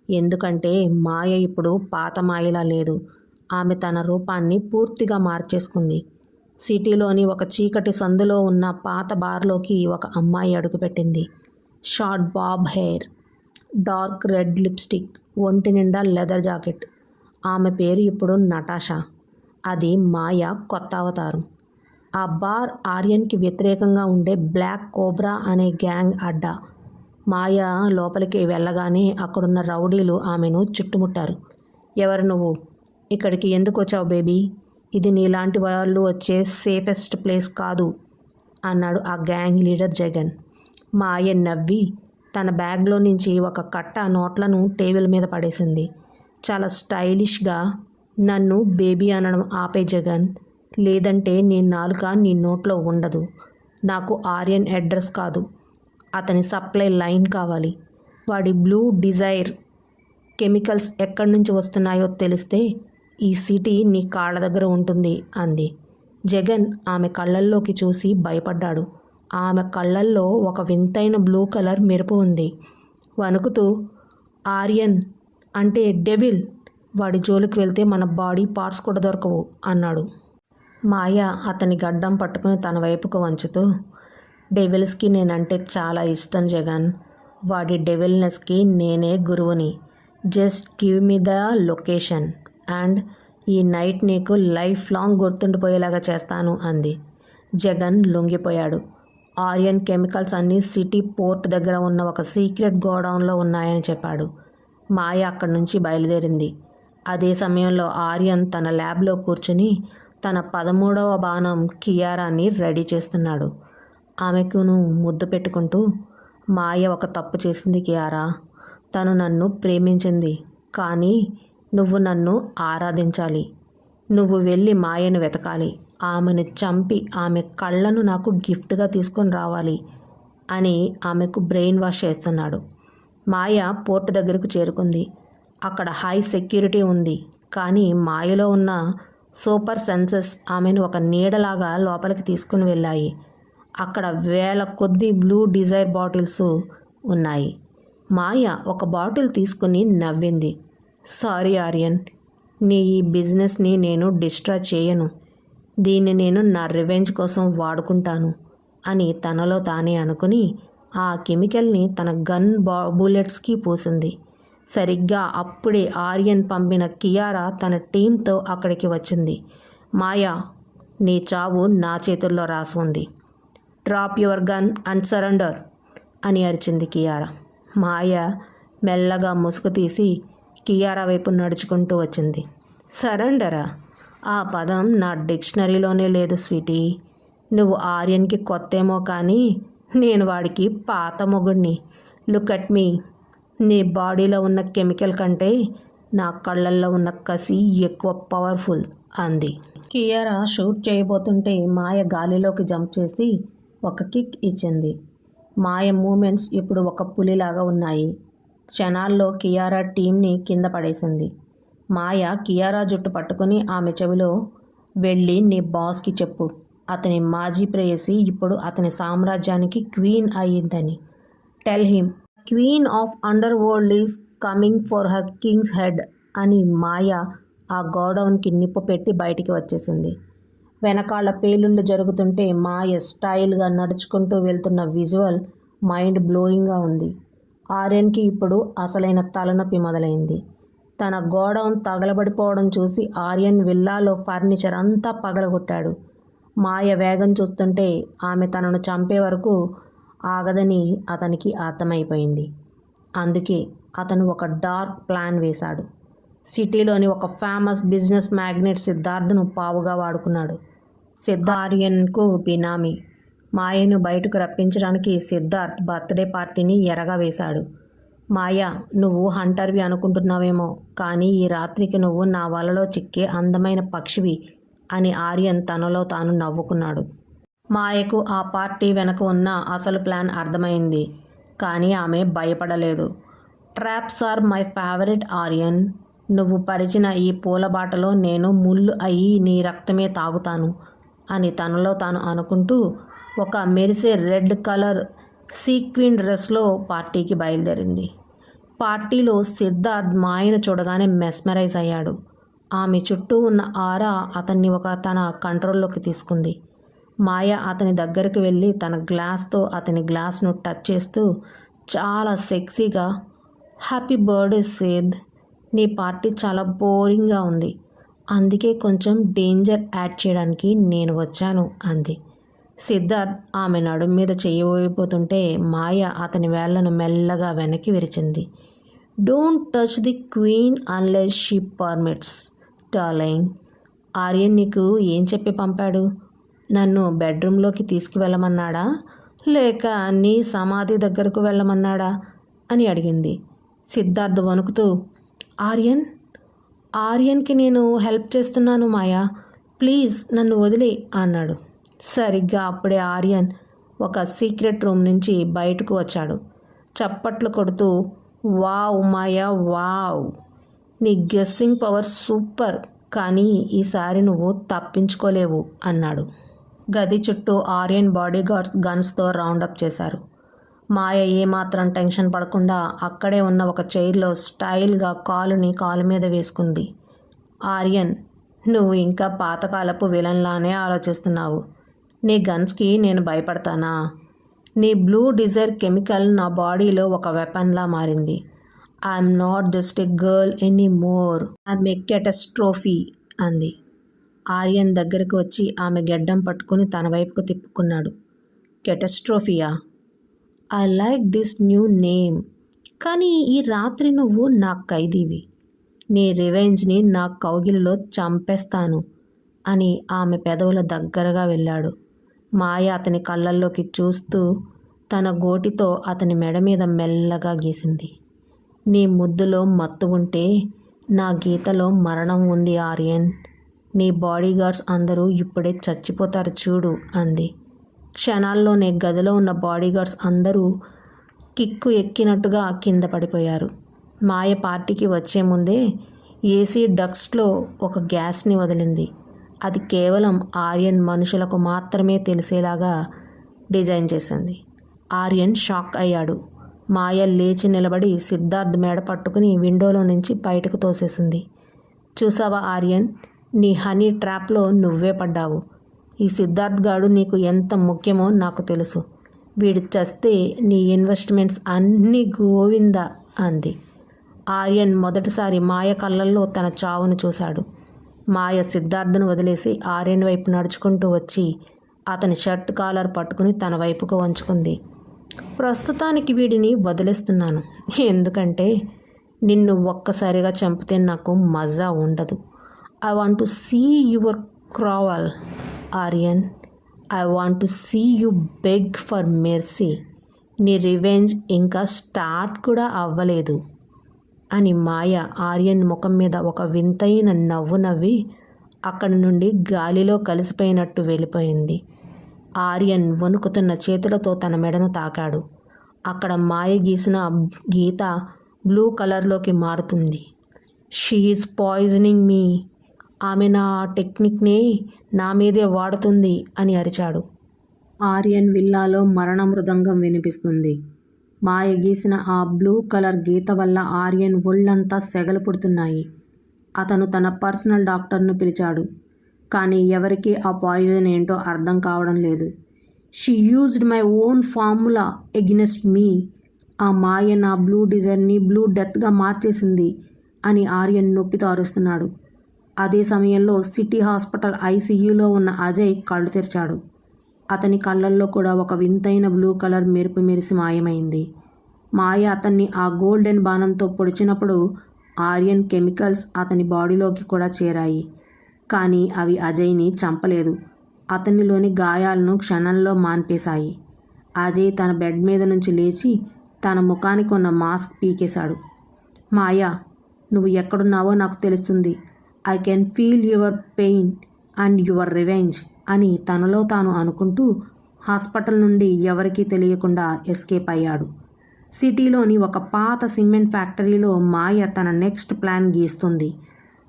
ఎందుకంటే మాయ ఇప్పుడు పాత మాయలా లేదు. ఆమె తన రూపాన్ని పూర్తిగా మార్చేసుకుంది. సిటీలోని ఒక చీకటి సందులో ఉన్న పాత బార్లోకి ఒక అమ్మాయి అడుగుపెట్టింది. Short Bob hair. Dark red lipstick, ఒంటి నిండా లెదర్ జాకెట్. ఆమె పేరు ఇప్పుడు నటాషా. అది మాయ కొత్త అవతారం. ఆ బార్ ఆర్యన్కి వ్యతిరేకంగా ఉండే బ్లాక్ కోబ్రా అనే గ్యాంగ్ అడ్డా. మాయ లోపలికి వెళ్ళగానే అక్కడున్న రౌడీలు ఆమెను చుట్టుముట్టారు. ఎవరు నువ్వు? ఇక్కడికి ఎందుకు వచ్చావు బేబీ? ఇది నీలాంటి వాళ్ళు వచ్చే సేఫెస్ట్ ప్లేస్ కాదు అన్నాడు ఆ గ్యాంగ్ లీడర్ జగన్. మాయ నవ్వి తన బ్యాగ్లో నుంచి ఒక కట్ట నోట్లను టేబుల్ మీద పడేసింది. చాలా స్టైలిష్గా, నన్ను బేబీ అనడం ఆపే జగన్, లేదంటే నీ నాలుక నీ నోట్లో ఉండదు. నాకు ఆర్యన్ అడ్రస్ కాదు, అతని సప్లై లైన్ కావాలి. వాడి బ్లూ డిజైర్ కెమికల్స్ ఎక్కడి నుంచి వస్తున్నాయో తెలిస్తే ఈ సిటీ నీ కాళ్ళ దగ్గర ఉంటుంది అంది. జగన్ ఆమె కళ్ళల్లోకి చూసి భయపడ్డాడు. ఆమె కళ్ళల్లో ఒక వింతైన బ్లూ కలర్ మెరుపు ఉంది. వణుకుతూ, ఆర్యన్ అంటే డెవిల్, వాడి జోలికి వెళ్తే మన బాడీ పార్ట్స్ కూడా దొరకవు అన్నాడు. మాయ అతని గడ్డం పట్టుకుని తన వైపుకు వంచుతూ, డెవిల్స్కి నేనంటే చాలా ఇష్టం జగన్. వాడి డెవిల్నెస్కి నేనే గురువుని. Just give me the location and ఈ నైట్ నీకు లైఫ్ లాంగ్ గుర్తుండిపోయేలాగా చేస్తాను అంది. జగన్ లొంగిపోయాడు. ఆర్యన్ కెమికల్స్ అన్నీ సిటీ పోర్ట్ దగ్గర ఉన్న ఒక సీక్రెట్ గోడౌన్లో ఉన్నాయని చెప్పాడు. మాయ అక్కడి నుంచి బయలుదేరింది. అదే సమయంలో ఆర్యన్ తన ల్యాబ్లో కూర్చుని తన 13వ బాణం కియారాని రెడీ చేస్తున్నాడు. ఆమెకును ముద్దు పెట్టుకుంటూ, మాయ ఒక తప్పు చేసింది కియారా. తను నన్ను ప్రేమించింది, కానీ నువ్వు నన్ను ఆరాధించాలి. నువ్వు వెళ్ళి మాయను వెతకాలి, ఆమెను చంపి ఆమె కళ్ళను నాకు గిఫ్ట్గా తీసుకొని రావాలి అని ఆమెకు బ్రెయిన్ వాష్ చేస్తున్నాడు. మాయ పోర్టు దగ్గరకు చేరుకుంది. అక్కడ హై సెక్యూరిటీ ఉంది, కానీ మాయలో ఉన్న సూపర్ సెన్సెస్ ఆమెను ఒక నీడలాగా లోపలికి తీసుకుని వెళ్ళాయి. అక్కడ వేల కొద్ది బ్లూ డిజైర్ బాటిల్స్ ఉన్నాయి. మాయ ఒక బాటిల్ తీసుకుని నవ్వింది. సారీ ఆర్యన్, నీ ఈ బిజినెస్ని నేను డిస్ట్రాయ్ చేయను. దీన్ని నేను నా రివెంజ్ కోసం వాడుకుంటాను అని తనలో తానే అనుకుని ఆ కెమికల్ని తన గన్ బుల్లెట్స్కి పూసింది. సరిగ్గా అప్పుడే ఆర్యన్ పంపిన కియారా తన టీంతో అక్కడికి వచ్చింది. మాయా, నీ చావు నా చేతుల్లో రాసి ఉంది. Drop your gun and surrender అని అరిచింది కియారా. మాయ మెల్లగా ముసుగు తీసి కియారా వైపు నడుచుకుంటూ వచ్చింది. సరెండరా? ఆ పదం నా డిక్షనరీలోనే లేదు స్వీటీ. నువ్వు ఆర్యన్కి కొత్తేమో కానీ నేను వాడికి పాత మొగుడిని. లుక్ అట్ మీ. నీ బాడీలో ఉన్న కెమికల్ కంటే నా కళ్ళల్లో ఉన్న కసి ఎక్కువ పవర్ఫుల్ అంది. కియారా షూట్ చేయబోతుంటే మాయ గాలిలోకి జంప్ చేసి ఒక కిక్ ఇచ్చింది. మాయ మూమెంట్స్ ఇప్పుడు ఒక పులిలాగా ఉన్నాయి. క్షణాల్లో కియారా టీంని కింద పడేసింది. మాయ కియారా జుట్టు పట్టుకుని ఆమె చెవిలో, వెళ్ళి నీ బాస్కి చెప్పు, అతని మాజీ ప్రేయసి ఇప్పుడు అతని సామ్రాజ్యానికి క్వీన్ అయ్యిందని. Tell him queen of under world is coming for her Kings head అని మాయ ఆ గోడౌన్కి నిప్పు పెట్టి బయటికి వచ్చేసింది. వెనకాల పేలుళ్ళు జరుగుతుంటే మాయ స్టైల్గా నడుచుకుంటూ వెళ్తున్న విజువల్ మైండ్ బ్లోయింగ్గా ఉంది. ఆర్యన్కి ఇప్పుడు అసలైన తలనొప్పి మొదలైంది. తన గోడౌన్ తగలబడిపోవడం చూసి ఆర్యన్ విల్లాలో ఫర్నిచర్ అంతా పగలగొట్టాడు. మాయ వేగం చూస్తుంటే ఆమె తనను చంపే వరకు ఆగదని అతనికి అర్థమైపోయింది. అందుకే అతను ఒక డార్క్ ప్లాన్ వేశాడు. సిటీలోని ఒక ఫేమస్ బిజినెస్ మ్యాగ్నెట్ సిద్ధార్థను పావుగా వాడుకున్నాడు. ఆర్యన్కు బినామీ. మాయను బయటకు రప్పించడానికి సిద్ధార్థ్ బర్త్డే పార్టీని ఎరగా వేశాడు. మాయా, నువ్వు హంటర్వి అనుకుంటున్నావేమో, కానీ ఈ రాత్రికి నువ్వు నా వలలో చిక్కే అందమైన పక్షివి అని ఆర్యన్ తనలో తాను నవ్వుకున్నాడు. మాయకు ఆ పార్టీ వెనక ఉన్న అసలు ప్లాన్ అర్థమైంది, కానీ ఆమె భయపడలేదు. Traps are my favourite Aryan. నువ్వు పరిచిన ఈ పూల బాటలో నేను ముళ్ళు అయ్యి నీ రక్తమే తాగుతాను అని తనలో తాను అనుకుంటూ ఒక మెరిసే రెడ్ కలర్ సీక్వీన్ డ్రెస్లో పార్టీకి బయలుదేరింది. పార్టీలో సిద్ధార్థ్ మాయను చూడగానే మెస్మరైజ్ అయ్యాడు. ఆమె చుట్టూ ఉన్న ఆరా అతన్ని తన కంట్రోల్లోకి తీసుకుంది. మాయ అతని దగ్గరికి వెళ్ళి తన గ్లాస్తో అతని గ్లాస్ను టచ్ చేస్తూ చాలా సెక్సీగా, హ్యాపీ బర్త్డే సిద్. నీ పార్టీ చాలా బోరింగ్గా ఉంది, అందుకే కొంచెం డేంజర్ యాడ్ చేయడానికి నేను వచ్చాను అంది. సిద్ధార్థ్ ఆమె నడుం మీద చేయబోతుంటే మాయ అతని వేళ్లను మెల్లగా వెనక్కి విరిచింది. Don't touch the queen unless she permits darling. Aryan నీకు ఏం చెప్పి పంపాడు? నన్ను బెడ్రూమ్లోకి తీసుకువెళ్ళమన్నాడా, లేక నీ సమాధి దగ్గరకు వెళ్ళమన్నాడా అని అడిగింది. సిద్ధార్థ్ వణుకుతూ, ఆర్యన్కి నేను హెల్ప్ చేస్తున్నాను మాయా, ప్లీజ్ నన్ను వదిలే అన్నాడు. సరిగ్గా అప్పుడే ఆర్యన్ ఒక సీక్రెట్ రూమ్ నుంచి బయటకు వచ్చాడు. చప్పట్లు కొడుతూ, వావ్ మాయా వావ్, నీ గెస్సింగ్ పవర్ సూపర్, కానీ ఈసారి నువ్వు తప్పించుకోలేవు అన్నాడు. గది చుట్టూ ఆర్యన్ బాడీగార్డ్స్ గన్స్తో రౌండప్ చేశారు. మాయ ఏమాత్రం టెన్షన్ పడకుండా అక్కడే ఉన్న ఒక చైర్లో స్టైల్గా కాలు మీద వేసుకుంది. ఆర్యన్, నువ్వు ఇంకా పాతకాలపు విలన్లానే ఆలోచిస్తున్నావు. నీ గన్స్కి నేను భయపడతానా? నీ బ్లూ డిజైర్ కెమికల్ నా బాడీలో ఒక వెపన్లా మారింది. I'm not just a girl any more, I'm a catastrophe అంది. ఆర్యన్ దగ్గరకు వచ్చి ఆమె గెడ్డం పట్టుకుని తన వైపుకు తిప్పుకున్నాడు. Catastrophia? I like this new name. కానీ ఈ రాత్రి నువ్వు నా ఖైదీవి. నీ రివెంజ్ని నా కౌగిలిలో చంపేస్తాను అని ఆమె పెదవుల దగ్గరగా వెళ్ళాడు. మాయ అతని కళ్ళల్లోకి చూస్తూ తన గోటితో అతని మెడ మీద మెల్లగా గీసింది. నీ ముద్దులో మత్తు ఉంటే నా గీతలో మరణం ఉంది ఆర్యన్. నీ బాడీగార్డ్స్ అందరూ ఇప్పుడే చచ్చిపోతారు చూడు అంది. క్షణాల్లోనే గదిలో ఉన్న బాడీగార్డ్స్ అందరూ కిక్కు ఎక్కినట్టుగా కింద పడిపోయారు. మాయ పార్టీకి వచ్చే ముందే ఏసీ డక్ట్స్లో ఒక గ్యాస్ని వదిలింది. అది కేవలం ఆర్యన్ మనుషులకు మాత్రమే తెలిసేలాగా డిజైన్ చేసింది. ఆర్యన్ షాక్ అయ్యాడు. మాయ లేచి నిలబడి సిద్ధార్థ్ మెడ పట్టుకుని విండోలో నుంచి బయటకు తోసేసింది. చూసావా ఆర్యన్, నీ హనీ ట్రాప్లో నువ్వే పడ్డావు. ఈ సిద్ధార్థ్ గాడు నీకు ఎంత ముఖ్యమో నాకు తెలుసు. వీడు చస్తే నీ ఇన్వెస్ట్మెంట్స్ అన్నీ గోవిందా అంది. ఆర్యన్ మొదటిసారి మాయ కళ్ళల్లో తన చావును చూశాడు. మాయ సిద్ధార్థ్ను వదిలేసి ఆర్యన్ వైపు నడుచుకుంటూ వచ్చి అతని షర్ట్ కాలర్ పట్టుకుని తన వైపుకు వంచుకుంది. ప్రస్తుతానికి వీడిని వదిలేస్తున్నాను, ఎందుకంటే నిన్ను ఒక్కసారిగా చంపితే నాకు మజా ఉండదు. I want to see your crawl Aryan. I want to see you beg for mercy. నీ రివెంజ్ ఇంకా స్టార్ట్ కూడా అవ్వలేదు అని మాయ ఆర్యన్ ముఖం మీద ఒక వింతైన నవ్వు నవ్వి అక్కడి నుండి గాలిలో కలిసిపోయినట్టు వెళ్ళిపోయింది. ఆర్యన్ వణుకుతున్న చేతులతో తన మెడను తాకాడు. అక్కడ మాయ గీసిన గీత బ్లూ కలర్లోకి మారుతుంది. షీ ఈజ్ పాయిజనింగ్ మీ. ఆమె నా టెక్నిక్నే నా మీదే వాడుతుంది అని అరిచాడు. ఆర్యన్ విల్లాలో మరణ మృదంగం వినిపిస్తుంది. మాయ గీసిన ఆ బ్లూ కలర్ గీత వల్ల ఆర్యన్ ఒళ్ళంతా సెగలు పుడుతున్నాయి. అతను తన పర్సనల్ డాక్టర్ను పిలిచాడు. కానీ ఎవరికీ ఆ పాయిజన్ ఏంటో అర్థం కావడం లేదు. She used my own formula against me. ఆ మాయ నా బ్లూ డిజైర్ని బ్లూ డెత్గా మార్చేసింది అని ఆర్యన్ నొప్పితో అరుస్తున్నాడు. అదే సమయంలో సిటీ హాస్పిటల్ ఐసీయూలో ఉన్న అజయ్ కళ్ళు తెరిచాడు. అతని కళ్ళల్లో కూడా ఒక వింతైన బ్లూ కలర్ మెరుపు మెరిసి మాయమైంది. మాయ అతన్ని ఆ గోల్డెన్ బాణంతో పొడిచినప్పుడు ఆర్యన్ కెమికల్స్ అతని బాడీలోకి కూడా చేరాయి. కానీ అవి అజయ్ని చంపలేదు. అతనిలోని గాయాలను క్షణంలో మాన్పేశాయి. అజయ్ తన బెడ్ మీద నుంచి లేచి తన ముఖానికి ఉన్న మాస్క్ పీకేశాడు. మాయా, నువ్వు ఎక్కడున్నావో నాకు తెలుస్తుంది. I can feel your pain and your revenge అని తనలో తాను అనుకుంటూ హాస్పిటల్ నుండి ఎవరికీ తెలియకుండా ఎస్కేప్ అయ్యాడు. సిటీలోని ఒక పాత సిమెంట్ ఫ్యాక్టరీలో మాయ తన నెక్స్ట్ ప్లాన్ గీస్తుంది.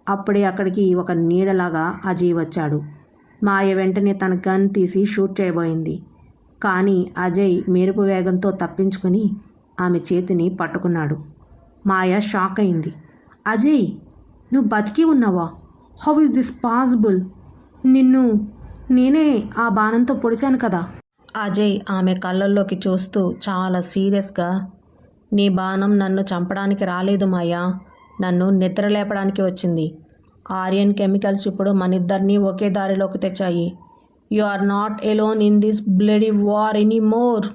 అప్పుడే అక్కడికి ఒక నీడలాగా అజయ్ వచ్చాడు. మాయ వెంటనే తన గన్ తీసి షూట్ చేయబోయింది. కానీ అజయ్ మెరుపు వేగంతో తప్పించుకుని ఆమె చేతిని పట్టుకున్నాడు. మాయ షాక్ అయింది. అజయ్, నువ్వు బతికి ఉన్నావా? How is this possible? నేనే ఆ బాణంతో పొడిచాను కదా. అజయ్ ఆమె కళ్ళల్లోకి చూస్తూ చాలా సీరియస్గా, నీ బాణం నన్ను చంపడానికి రాలేదు మాయా, నన్ను నిద్రలేపడానికి వచ్చింది. ఆర్యన్ కెమికల్స్ ఇప్పుడు మనిద్దరినీ ఒకే దారిలోకి తెచ్చాయి. You are not alone in this bloody war anymore.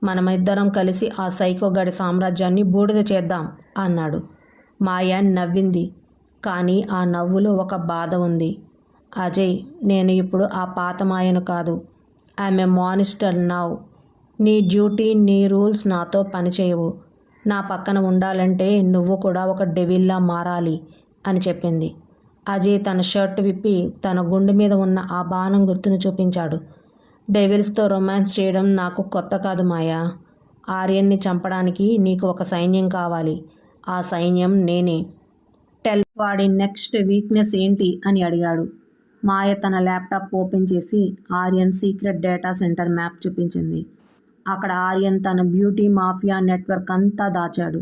మనమిద్దరం కలిసి ఆ సైకో గడి సామ్రాజ్యాన్ని బూడిద చేద్దాం అన్నాడు. మాయా నవ్వింది. కానీ ఆ నవ్వులో ఒక బాధ ఉంది. అజయ్, నేను ఇప్పుడు ఆ పాత మాయను కాదు. I'm a monster now. నీ డ్యూటీ, నీ రూల్స్ నాతో పనిచేయవు. నా పక్కన ఉండాలంటే నువ్వు కూడా ఒక డెవిల్లా మారాలి అని చెప్పింది. అజయ్ తన షర్ట్ విప్పి తన గుండె మీద ఉన్న ఆ బాణం గుర్తును చూపించాడు. డెవిల్స్తో రొమాన్స్ చేయడం నాకు కొత్త కాదు మాయా. ఆర్యన్ని చంపడానికి నీకు ఒక సైన్యం కావాలి. ఆ సైన్యం నేనే. టెల్, వాడి నెక్స్ట్ వీక్నెస్ ఏంటి అని అడిగాడు. మాయ తన ల్యాప్టాప్ ఓపెన్ చేసి Aryan secret data centre map చూపించింది. అక్కడ ఆర్యన్ తన బ్యూటీ మాఫియా నెట్వర్క్ అంతా దాచాడు.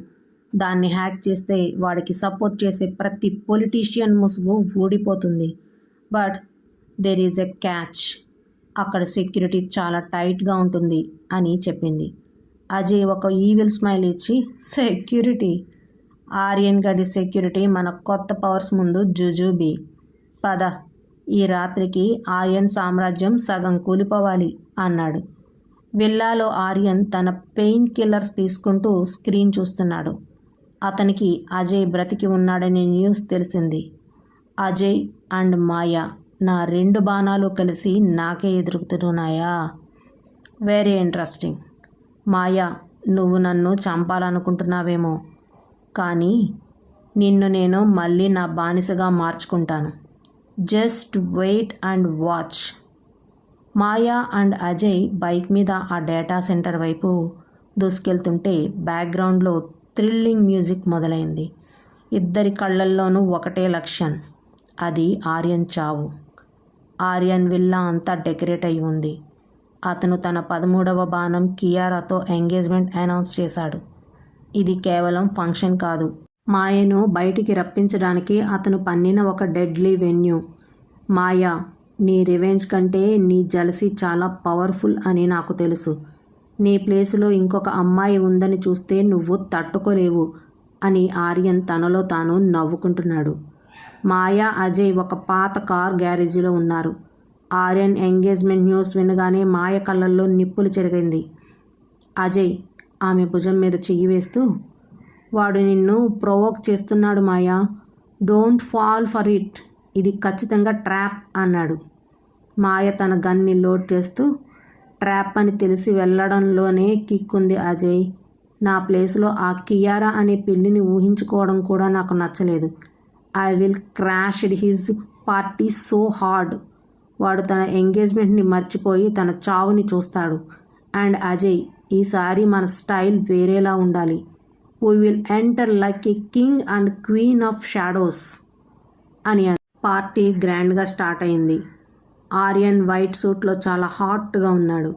దాన్ని హ్యాక్ చేస్తే వాడికి సపోర్ట్ చేసే ప్రతి పొలిటీషియన్ ముసుగు ఊడిపోతుంది. But there is a catch. అక్కడ సెక్యూరిటీ చాలా టైట్గా ఉంటుంది అని చెప్పింది. అజయ్ ఒక ఈవిల్ స్మైల్ ఇచ్చి, సెక్యూరిటీ? ఆర్యన్ గడి సెక్యూరిటీ మన కొత్త పవర్స్ ముందు జుజుబీ. పద, ఈ రాత్రికి ఆర్యన్ సామ్రాజ్యం సగం కూలిపోవాలి అన్నాడు. విల్లాలో ఆర్యన్ తన పెయిన్ కిల్లర్స్ తీసుకుంటూ స్క్రీన్ చూస్తున్నాడు. అతనికి అజయ్ బ్రతికి ఉన్నాడనే న్యూస్ తెలిసింది. అజయ్ అండ్ మాయా, నా 2 బాణాలు కలిసి నాకే ఎదురుతున్నాయా? Very interesting. మాయా, నువ్వు నన్ను చంపాలనుకుంటున్నావేమో, కానీ నిన్ను నేను మళ్ళీ నా బానిసగా మార్చుకుంటాను. Just wait and watch. Maya and Ajay bike మీద ఆ డేటా సెంటర్ వైపు దూసుకెళ్తుంటే బ్యాక్గ్రౌండ్లో థ్రిల్లింగ్ మ్యూజిక్ మొదలైంది. ఇద్దరి కళ్ళల్లోనూ ఒకటే లక్ష్యం, అది ఆర్యన్ చావు. ఆర్యన్ విల్లా అంతా డెకరేట్ అయి ఉంది. అతను తన 13వ బాణం కియారాతో ఎంగేజ్మెంట్ అనౌన్స్ చేశాడు. ఇది కేవలం ఫంక్షన్ కాదు, మాయను బయటికి రప్పించడానికి అతను పన్నిన ఒక డెడ్లీ వెన్యూ. మాయా, నీ రివెంజ్ కంటే నీ జలసీ చాలా పవర్ఫుల్ అని నాకు తెలుసు. నీ ప్లేసులో ఇంకొక అమ్మాయి ఉందని చూస్తే నువ్వు తట్టుకోలేవు అని ఆర్యన్ తనలో తాను నవ్వుకుంటున్నాడు. మాయా, అజయ్ ఒక పాత కార్ గ్యారేజీలో ఉన్నారు. ఆర్యన్ ఎంగేజ్మెంట్ న్యూస్ వినగానే మాయ కళ్ళల్లో నిప్పులు చెరిగింది. అజయ్ ఆమె భుజం మీద చెయ్యి వేస్తూ, వాడు నిన్ను ప్రొవోక్ చేస్తున్నాడు మాయా, డోంట్ ఫాల్ ఫర్ ఇట్. ఇది ఖచ్చితంగా ట్రాప్ అన్నాడు. మాయ తన గన్ని లోడ్ చేస్తూ, ట్రాప్ అని తెలిసి వెళ్ళడంలోనే కిక్కుంది అజయ్. నా ప్లేస్లో ఆ కియారా అనే పిల్లిని ఊహించుకోవడం కూడా నాకు నచ్చలేదు. I will crashed his party so hard. వాడు తన ఎంగేజ్మెంట్ని మర్చిపోయి తన చావుని చూస్తాడు. అండ్ అజయ్, ఈసారి మన స్టైల్ వేరేలా ఉండాలి. We will enter like a king and queen of shadows అని. పార్టీ గ్రాండ్గా స్టార్ట్ అయింది. ఆర్యన్ వైట్ సూట్లో చాలా హాట్గా ఉన్నాడు.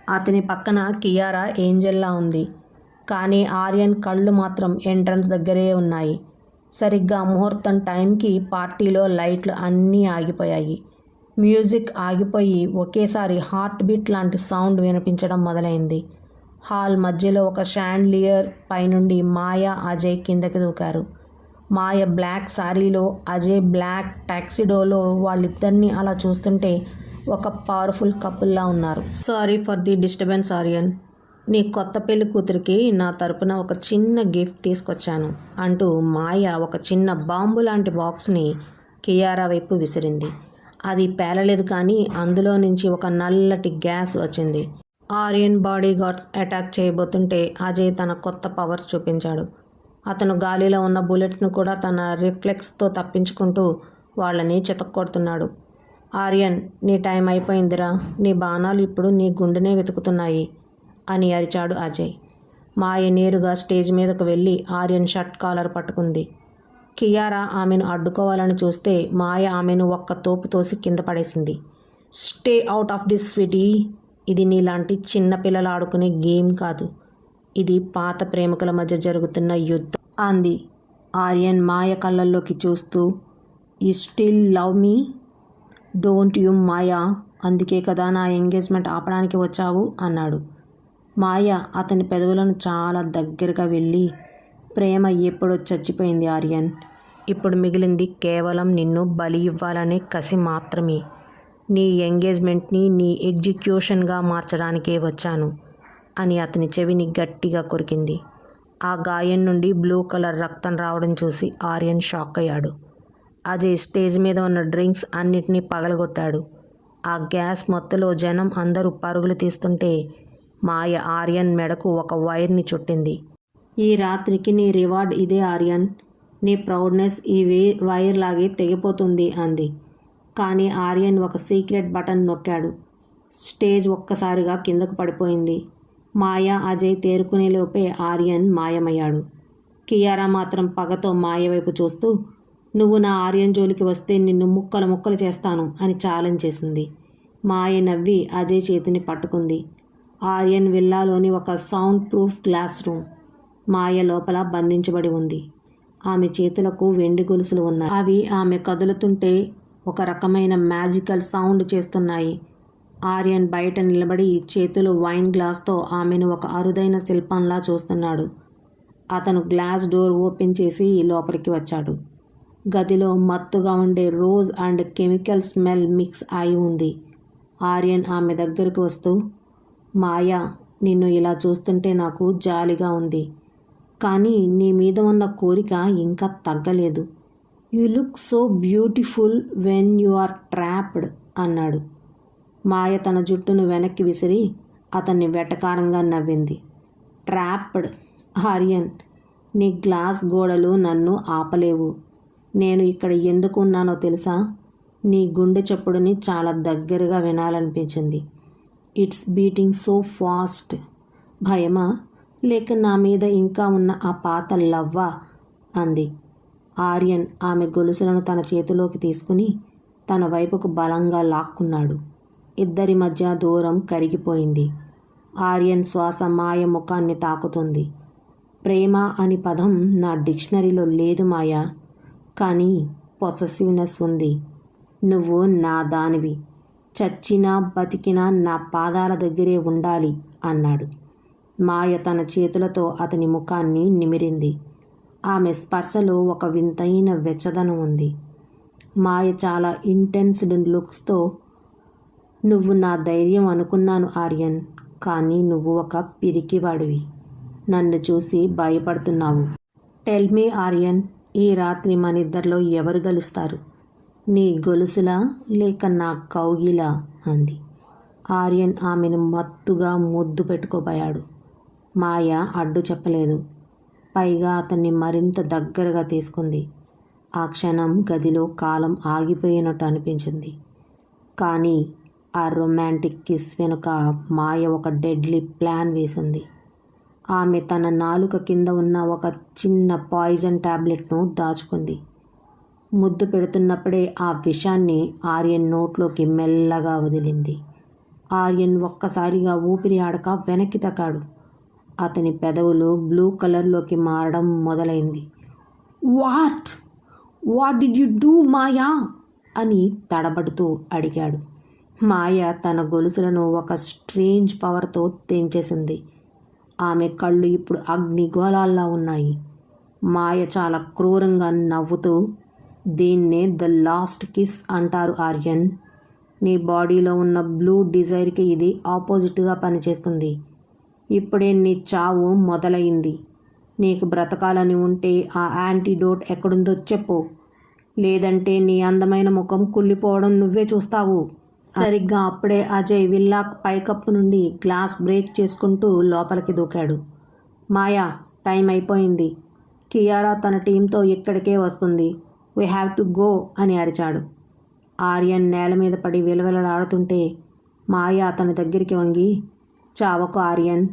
అతని పక్కన కియారా ఏంజెల్లా ఉంది. కానీ ఆర్యన్ కళ్ళు మాత్రం ఎంట్రన్స్ దగ్గరే ఉన్నాయి. సరిగ్గా ముహూర్తం టైంకి పార్టీలో లైట్లు అన్నీ ఆగిపోయాయి. మ్యూజిక్ ఆగిపోయి ఒకేసారి హార్ట్ బీట్ లాంటి సౌండ్ వినిపించడం మొదలైంది. హాల్ మధ్యలో ఒక షాండ్లియర్ పైనుండి మాయా, అజయ్ కిందకి దూకారు. మాయ బ్లాక్ సారీలో, అజయ్ బ్లాక్ టాక్సిడోలో వాళ్ళిద్దరినీ అలా చూస్తుంటే ఒక పవర్ఫుల్ కపుల్లా ఉన్నారు. Sorry for the disturbance Aryan. నీ కొత్త పెళ్లి కూతురికి నా తరపున ఒక చిన్న గిఫ్ట్ తీసుకొచ్చాను అంటూ మాయ ఒక చిన్న బాంబు లాంటి బాక్స్ని కియారా వైపు విసిరింది. అది పేలలేదు, కానీ అందులో నుంచి ఒక నల్లటి గ్యాస్ వచ్చింది. ఆర్యన్ బాడీ గార్డ్స్ అటాక్ చేయబోతుంటే అజయ్ తన కొత్త పవర్స్ చూపించాడు. అతను గాలిలో ఉన్న బుల్లెట్ను కూడా తన రిఫ్లెక్స్తో తప్పించుకుంటూ వాళ్ళని చితక్కొడుతున్నాడు. ఆర్యన్, నీ టైం అయిపోయిందిరా, నీ బాణాలు ఇప్పుడు నీ గుండెనే వెతుకుతున్నాయి అని అరిచాడు అజయ్. మాయ నేరుగా స్టేజ్ మీదకు వెళ్ళి ఆర్యన్ షర్ట్ కాలర్ పట్టుకుంది. కియారా ఆమెను అడ్డుకోవాలని చూస్తే మాయ ఆమెను ఒక్క తోపు తోసి కింద పడేసింది. Stay out of this sweetie. ఇది నీలాంటి చిన్న పిల్లలు ఆడుకునే గేమ్ కాదు, ఇది పాత ప్రేమికుల మధ్య జరుగుతున్న యుద్ధం అంది. ఆర్యన్ మాయ కళ్ళల్లోకి చూస్తూ, you still love me? Don't you Maya? అందుకే కదా నా ఎంగేజ్మెంట్ ఆపడానికి వచ్చావు అన్నాడు. మాయ అతని పెదవులను చాలా దగ్గరగా వెళ్ళి, ప్రేమ ఎప్పుడో చచ్చిపోయింది ఆర్యన్. ఇప్పుడు మిగిలింది కేవలం నిన్ను బలి ఇవ్వాలనే కసి మాత్రమే. నీ ఎంగేజ్మెంట్ని నీ ఎగ్జిక్యూషన్గా మార్చడానికే వచ్చాను అని అతని చెవిని గట్టిగా కొరికింది. ఆ గాయం నుండి బ్లూ కలర్ రక్తం రావడం చూసి ఆర్యన్ షాక్ అయ్యాడు. అజయ్ స్టేజ్ మీద ఉన్న డ్రింక్స్ అన్నిటినీ పగలగొట్టాడు. ఆ గ్యాస్ మత్తులో జనం అందరూ పరుగులు తీస్తుంటే మాయ ఆర్యన్ మెడకు ఒక వైర్ని చుట్టింది. ఈ రాత్రికి నీ రివార్డ్ ఇదే ఆర్యన్. నీ ప్రౌడ్నెస్ ఈ వైర్ లాగే తెగిపోతుంది అంది. కానీ ఆర్యన్ ఒక సీక్రెట్ బటన్ నొక్కాడు. స్టేజ్ ఒక్కసారిగా కిందకు పడిపోయింది. మాయ అజయ్ తేరుకునేలోపే ఆర్యన్ మాయమయ్యాడు. కియారా మాత్రం పగతో మాయ వైపు చూస్తూ, నువ్వు నా ఆర్యన్ జోలికి వస్తే నిన్ను ముక్కలు ముక్కలు చేస్తాను అని ఛాలెంజ్ చేసింది. మాయ నవ్వి అజయ్ చేతిని పట్టుకుంది. ఆర్యన్ విల్లాలోని ఒక సౌండ్ ప్రూఫ్ గ్లాస్ రూమ్. మాయ లోపల బంధించబడి ఉంది. ఆమె చేతులకు వెండి గొలుసులు ఉన్నాయి. అవి ఆమె కదులుతుంటే ఒక రకమైన మ్యాజికల్ సౌండ్ చేస్తున్నాయి. ఆర్యన్ బయట నిలబడి చేతులు వైన్ గ్లాస్తో ఆమెను ఒక అరుదైన శిల్పంలా చూస్తున్నాడు. అతను గ్లాస్ డోర్ ఓపెన్ చేసి లోపలికి వచ్చాడు. గదిలో మత్తుగా ఉండే rose and chemical smell mix అయి ఉంది. ఆర్యన్ ఆమె దగ్గరకు వస్తూ, మాయా, నిన్ను ఇలా చూస్తుంటే నాకు జాలిగా ఉంది. కానీ నీ మీద ఉన్న కోరిక ఇంకా తగ్గలేదు. You look so beautiful when you are trapped అన్నాడు. మాయ తన జుట్టును వెనక్కి విసిరి అతన్ని వెటకారంగా నవ్వింది. ట్రాప్డ్? ఆర్యన్, నీ గ్లాస్ గోడలు నన్ను ఆపలేవు. నేను ఇక్కడ ఎందుకు ఉన్నానో తెలుసా? నీ గుండె చప్పుడుని చాలా దగ్గరగా వినాలనిపించింది. It's beating so fast. భయమా, లేక నా మీద ఇంకా ఉన్న ఆ పాత లవ్వా అంది. ఆర్యన్ ఆమె గొలుసులను తన చేతిలోకి తీసుకుని తన వైపుకు బలంగా లాక్కున్నాడు. ఇద్దరి మధ్య దూరం కరిగిపోయింది. ఆర్యన్ శ్వాస మాయ ముఖాన్ని తాకుతుంది. ప్రేమ అని పదం నా డిక్షనరీలో లేదు మాయా, కానీ పొసెసివ్నెస్ ఉంది. నువ్వు నా దానివి. చచ్చినా బతికినా నా పాదాల దగ్గరే ఉండాలి అన్నాడు. మాయ తన చేతులతో అతని ముఖాన్ని నిమిరింది. ఆమె స్పర్శలో ఒక వింతైన వెచ్చదనం ఉంది. మాయ చాలా ఇంటెన్స్డ్ లుక్స్తో, నువ్వు నా ధైర్యం అనుకున్నాను ఆర్యన్, కానీ నువ్వు ఒక పిరికివాడివి. నన్ను చూసి భయపడుతున్నావు. టెల్ మీ ఆర్యన్, ఈ రాత్రి మనిద్దరిలో ఎవరు గెలుస్తారు? నీ గొలుసులా లేక నా కౌగిలా అంది. ఆర్యన్ ఆమెను మత్తుగా ముద్దు పెట్టుకోబోయాడు. మాయ అడ్డు చెప్పలేదు. పైగా అతన్ని మరింత దగ్గరగా తీసుకుంది. ఆ క్షణం గదిలో కాలం ఆగిపోయినట్టు అనిపించింది. కానీ ఆ రొమాంటిక్ కిస్ వెనుక మాయ ఒక డెడ్లీ ప్లాన్ వేసింది. ఆమె తన నాలుక కింద ఉన్న ఒక చిన్న పాయిజన్ టాబ్లెట్ను దాచుకుంది. ముద్దు పెడుతున్నప్పుడే ఆ విషాన్ని ఆర్యన్ నోట్లోకి మెల్లగా వదిలింది. ఆర్యన్ ఒక్కసారిగా ఊపిరి ఆడక వెనక్కి తక్కాడు. అతని పెదవులు బ్లూ కలర్లోకి మారడం మొదలైంది. వాట్ డిడ్ యు డూ మాయా అని తడబడుతూ అడిగాడు. మాయ తన గొలుసులను ఒక స్ట్రేంజ్ పవర్తో తెంచేసింది. ఆమె కళ్ళు ఇప్పుడు అగ్నిగోళాల్లా ఉన్నాయి. మాయ చాలా క్రూరంగా నవ్వుతూ, దీన్నే ద లాస్ట్ కిస్ అంటారు ఆర్యన్. నీ బాడీలో ఉన్న బ్లూ డిజైర్కి ఇది ఆపోజిట్గా పనిచేస్తుంది. ఇప్పుడే నీ చావు మొదలైంది. నీకు బ్రతకాలని ఉంటే ఆ యాంటీడోట్ ఎక్కడుందో చెప్పు, లేదంటే నీ అందమైన ముఖం కుళ్ళిపోవడం నువ్వే చూస్తావు. సరిగ్గా అప్పుడే అజయ్ విల్లా పైకప్పు నుండి గ్లాస్ బ్రేక్ చేసుకుంటూ లోపలికి దూకాడు. మాయా, టైం అయిపోయింది. కియారా తన టీంతో ఇక్కడికే వస్తుంది. వీ హ్యావ్ టు గో అని అరిచాడు. ఆర్యన్ నేల మీద పడి విలవిలలాడుతుంటే మాయ అతని దగ్గరికి వంగి, చావకు ఆర్యన్,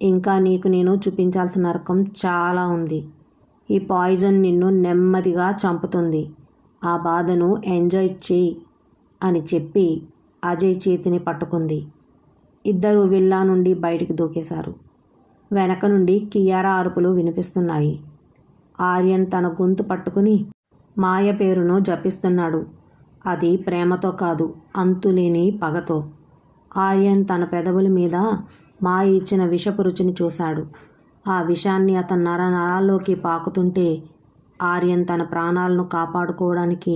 ఇంకా నీకు నేను చూపించాల్సిన నరకం చాలా ఉంది. ఈ పాయిజన్ నిన్ను నెమ్మదిగా చంపుతుంది. ఆ బాధను ఎంజాయ్ చేయి అని చెప్పి అజయ్ చేతిని పట్టుకుంది. ఇద్దరూ విల్లా నుండి బయటికి దూకేశారు. వెనక నుండి కియారా అరుపులు వినిపిస్తున్నాయి. ఆర్యన్ తన గొంతు పట్టుకుని మాయ పేరును జపిస్తున్నాడు. అది ప్రేమతో కాదు, అంతులేని పగతో. ఆర్యన్ తన పెదవుల మీద మాయ ఇచ్చిన విషపు రుచిని చూశాడు. ఆ విషాన్ని అతని నరాల్లోకి పాకుతుంటే ఆర్యన్ తన ప్రాణాలను కాపాడుకోవడానికి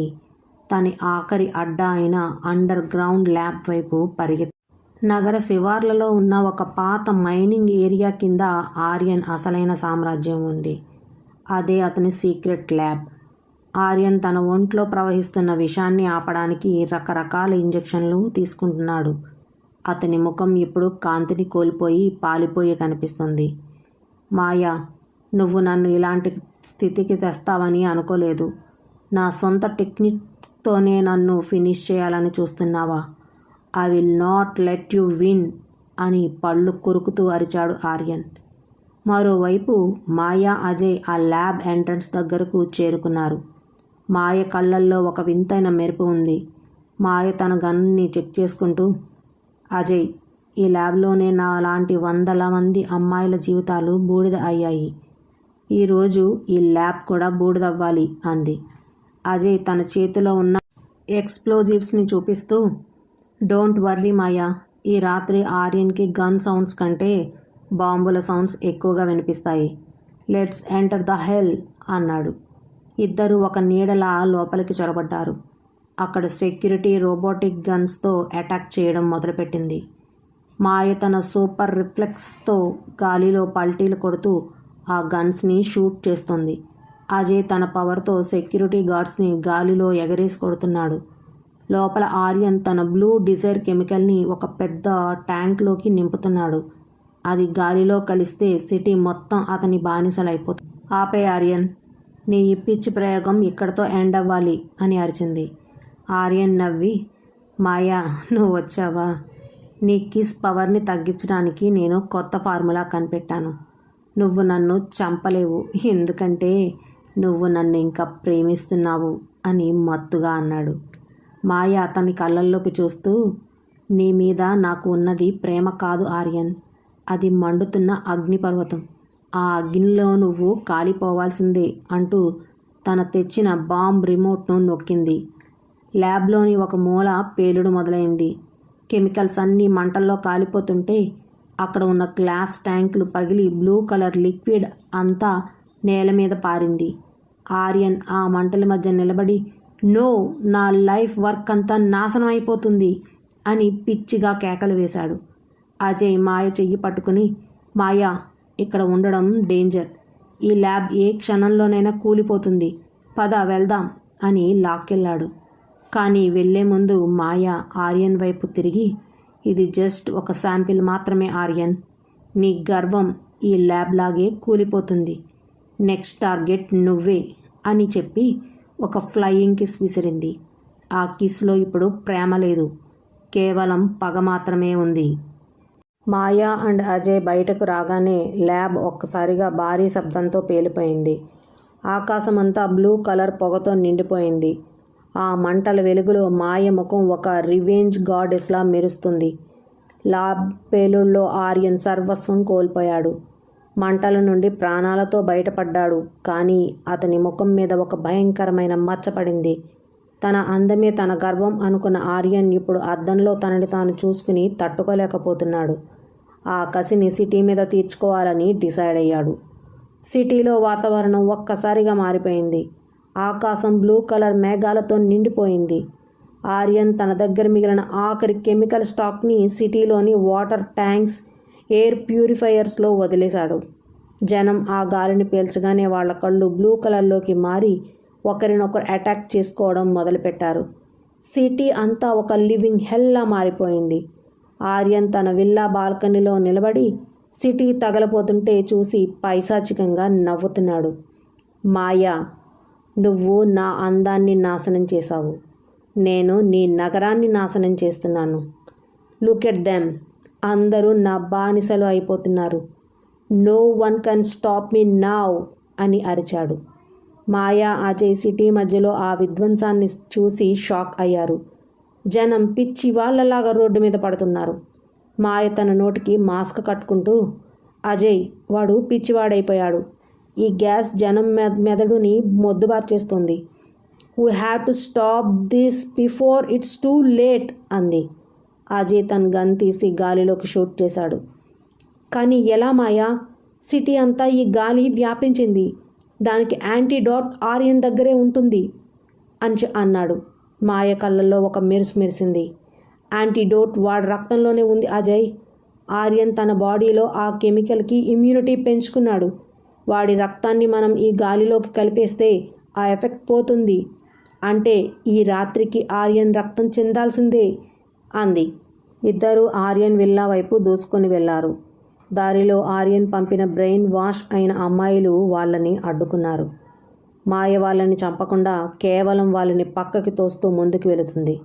తన ఆఖరి అడ్డా అయిన అండర్ గ్రౌండ్ ల్యాబ్ వైపు పరిగెత్తాడు. నగర శివార్లలో ఉన్న ఒక పాత మైనింగ్ ఏరియా కింద ఆర్యన్ అసలైన సామ్రాజ్యం ఉంది. అదే అతని సీక్రెట్ ల్యాబ్. ఆర్యన్ తన ఒంట్లో ప్రవహిస్తున్న విషాన్ని ఆపడానికి రకరకాల ఇంజెక్షన్లు తీసుకుంటున్నాడు. అతని ముఖం ఇప్పుడు కాంతిని కోల్పోయి పాలిపోయి కనిపిస్తుంది. మాయా, నువ్వు నన్ను ఇలాంటి స్థితికి తెస్తావని అనుకోలేదు. నా సొంత టెక్నిక్తోనే నన్ను ఫినిష్ చేయాలని చూస్తున్నావా? I will not let you win అని పళ్ళు కొరుకుతూ అరిచాడు ఆర్యన్. మరోవైపు మాయా, అజయ్ ఆ ల్యాబ్ ఎంట్రన్స్ దగ్గరకు చేరుకున్నారు. మాయ కళ్ళల్లో ఒక వింతైన మెరుపు ఉంది. మాయ తన గన్ని చెక్ చేసుకుంటూ, అజయ్, ఈ ల్యాబ్లోనే నా లాంటి 100 మంది అమ్మాయిల జీవితాలు బూడిద అయ్యాయి. ఈరోజు ఈ ల్యాబ్ కూడా బూడిదవ్వాలి అంది. అజయ్ తన చేతిలో ఉన్న ఎక్స్ప్లోజివ్స్ని చూపిస్తూ, డోంట్ వర్రీ మాయా, ఈ రాత్రి ఆర్యన్కి గన్ సౌండ్స్ కంటే బాంబుల సౌండ్స్ ఎక్కువగా వినిపిస్తాయి. లెట్స్ ఎంటర్ ద హెల్ అన్నాడు. ఇద్దరూ ఒక నీడలా లోపలికి చొరబడ్డారు. అక్కడ సెక్యూరిటీ రోబోటిక్ గన్స్తో అటాక్ చేయడం మొదలుపెట్టింది. మాయ తన సూపర్ రిఫ్లెక్స్తో గాలిలో పల్టీలు కొడుతూ ఆ గన్స్ని షూట్ చేస్తుంది. అజయ్ తన పవర్తో సెక్యూరిటీ గార్డ్స్ని గాలిలో ఎగరేసి కొడుతున్నాడు. లోపల ఆర్యన్ తన బ్లూ డిజైర్ కెమికల్ని ఒక పెద్ద ట్యాంక్లోకి నింపుతున్నాడు. అది గాలిలో కలిస్తే సిటీ మొత్తం అతని బానిసలైపోతుంది. ఆపే ఆర్యన్, నీ ఈ పిచ్చి ప్రయోగం ఇక్కడితో ఎండ్ అవ్వాలి అని అరిచింది. ఆర్యన్ నవ్వి, మాయా, నువ్వు వచ్చావా? నీ కిస్ పవర్ని తగ్గించడానికి నేను కొత్త ఫార్ములా కనిపెట్టాను. నువ్వు నన్ను చంపలేవు, ఎందుకంటే నువ్వు నన్ను ఇంకా ప్రేమిస్తున్నావు అని మత్తుగా అన్నాడు. మాయ అతని కళ్ళల్లోకి చూస్తూ, నీ మీద నాకు ఉన్నది ప్రేమ కాదు ఆర్యన్, అది మండుతున్న అగ్నిపర్వతం. ఆ అగ్నిలో నువ్వు కాలిపోవాల్సిందే అంటూ తన తెచ్చిన బాంబ్ రిమోట్ను నొక్కింది. ల్యాబ్లోని ఒక మూల పేలుడు మొదలైంది. కెమికల్స్ అన్నీ మంటల్లో కాలిపోతుంటే అక్కడ ఉన్న గ్లాస్ ట్యాంకులు పగిలి బ్లూ కలర్ లిక్విడ్ అంతా నేల మీద పారింది. ఆర్యన్ ఆ మంటల మధ్య నిలబడి, నో, నా లైఫ్ వర్క్ అంతా నాశనం అయిపోతుంది అని పిచ్చిగా కేకలు వేశాడు. అజయ్ మాయ చెయ్యి పట్టుకుని, మాయా, ఇక్కడ ఉండడం డేంజర్. ఈ ల్యాబ్ ఏ క్షణంలోనైనా కూలిపోతుంది. పద వెళ్దాం అని లాక్కెళ్ళాడు. కానీ వెళ్లే ముందు మాయ ఆర్యన్ వైపు తిరిగి, ఇది జస్ట్ ఒక శాంపిల్ మాత్రమే ఆర్యన్. నీ గర్వం ఈ ల్యాబ్ లాగే కూలిపోతుంది. నెక్స్ట్ టార్గెట్ నువ్వే అని చెప్పి ఒక ఫ్లయింగ్ కిస్ విసిరింది. ఆ కిస్లో ఇప్పుడు ప్రేమ లేదు, కేవలం పగ మాత్రమే ఉంది. మాయా అండ్ అజయ్ బయటకు రాగానే ల్యాబ్ ఒక్కసారిగా భారీ శబ్దంతో పేలిపోయింది. ఆకాశమంతా బ్లూ కలర్ పొగతో నిండిపోయింది. ఆ మంటల వెలుగులో మాయ ముఖం ఒక రివెంజ్ గాడెస్లా మెరుస్తుంది. ల్యాబ్ పేలుళ్లో ఆర్యన్ సర్వస్వం కోల్పోయాడు. మంటల నుండి ప్రాణాలతో బయటపడ్డాడు. కానీ అతని ముఖం మీద ఒక భయంకరమైన మచ్చ పడింది. తన అందమే తన గర్వం అనుకున్న ఆర్యన్ ఇప్పుడు అద్దంలో తనని తాను చూసుకుని తట్టుకోలేకపోతున్నాడు. ఆ కసిని సిటీ మీద తీర్చుకోవాలని డిసైడ్ అయ్యాడు. సిటీలో వాతావరణం ఒక్కసారిగా మారిపోయింది. ఆకాశం బ్లూ కలర్ మేఘాలతో నిండిపోయింది. ఆర్యన్ తన దగ్గర మిగిలిన ఆఖరి కెమికల్ స్టాక్ని సిటీలోని వాటర్ ట్యాంక్స్, ఎయిర్ ప్యూరిఫైయర్స్లో వదిలేశాడు. జనం ఆ గాలిని పీల్చగానే వాళ్ళ కళ్ళు బ్లూ కలర్లోకి మారి ఒకరినొకరు అటాక్ చేసుకోవడం మొదలుపెట్టారు. సిటీ అంతా ఒక లివింగ్ హెల్లా మారిపోయింది. ఆర్యన్ తన విల్లా బాల్కనీలో నిలబడి సిటీ తగలపోతుంటే చూసి పైశాచికంగా నవ్వుతున్నాడు. మాయా, నువ్వు నా అందాన్ని నాశనం చేశావు. నేను నీ నగరాన్ని నాశనం చేస్తున్నాను. లుక్ ఎట్ దెమ్, అందరూ నా బానిసలు అయిపోతున్నారు. No one can stop me now అని అరిచాడు. మాయా, అజయ్ సిటీ మధ్యలో ఆ విధ్వంసాన్ని చూసి షాక్ అయ్యారు. జనం పిచ్చి వాళ్ళలాగా రోడ్డు మీద పడుతున్నారు. మాయ తన నోటికి మాస్క్ కట్టుకుంటూ, అజయ్, వాడు పిచ్చివాడైపోయాడు. ఈ గ్యాస్ జనం మెదడుని మొద్దుబార్చేస్తుంది. We have to stop this before it's too late అంది. అజయ్ తన గన్ తీసి గాలిలోకి షూట్ చేశాడు. కానీ ఎలా మాయా? సిటీ అంతా ఈ గాలి వ్యాపించింది. దానికి యాంటీడాట్ ఆర్యన్ దగ్గరే ఉంటుంది అని అన్నాడు. మాయ కళ్ళల్లో ఒక మెరుసు మెరిసింది. యాంటీడోట్ వాడి రక్తంలోనే ఉంది అజయ్. ఆర్యన్ తన బాడీలో ఆ కెమికల్కి ఇమ్యూనిటీ పెంచుకున్నాడు. వాడి రక్తాన్ని మనం ఈ గాలిలోకి కలిపేస్తే ఆ ఎఫెక్ట్ పోతుంది. అంటే ఈ రాత్రికి ఆర్యన్ రక్తం చెందాల్సిందే అంది. ఇద్దరూ ఆర్యన్ విల్లా వైపు దూసుకొని వెళ్లారు. దారిలో ఆర్యన్ పంపిన బ్రెయిన్ వాష్ అయిన అమ్మాయిలు వాళ్ళని అడ్డుకున్నారు. మాయ వాళ్ళని చంపకుండా కేవలం వాళ్ళని పక్కకి తోస్తూ ముందుకు వెళుతుంది.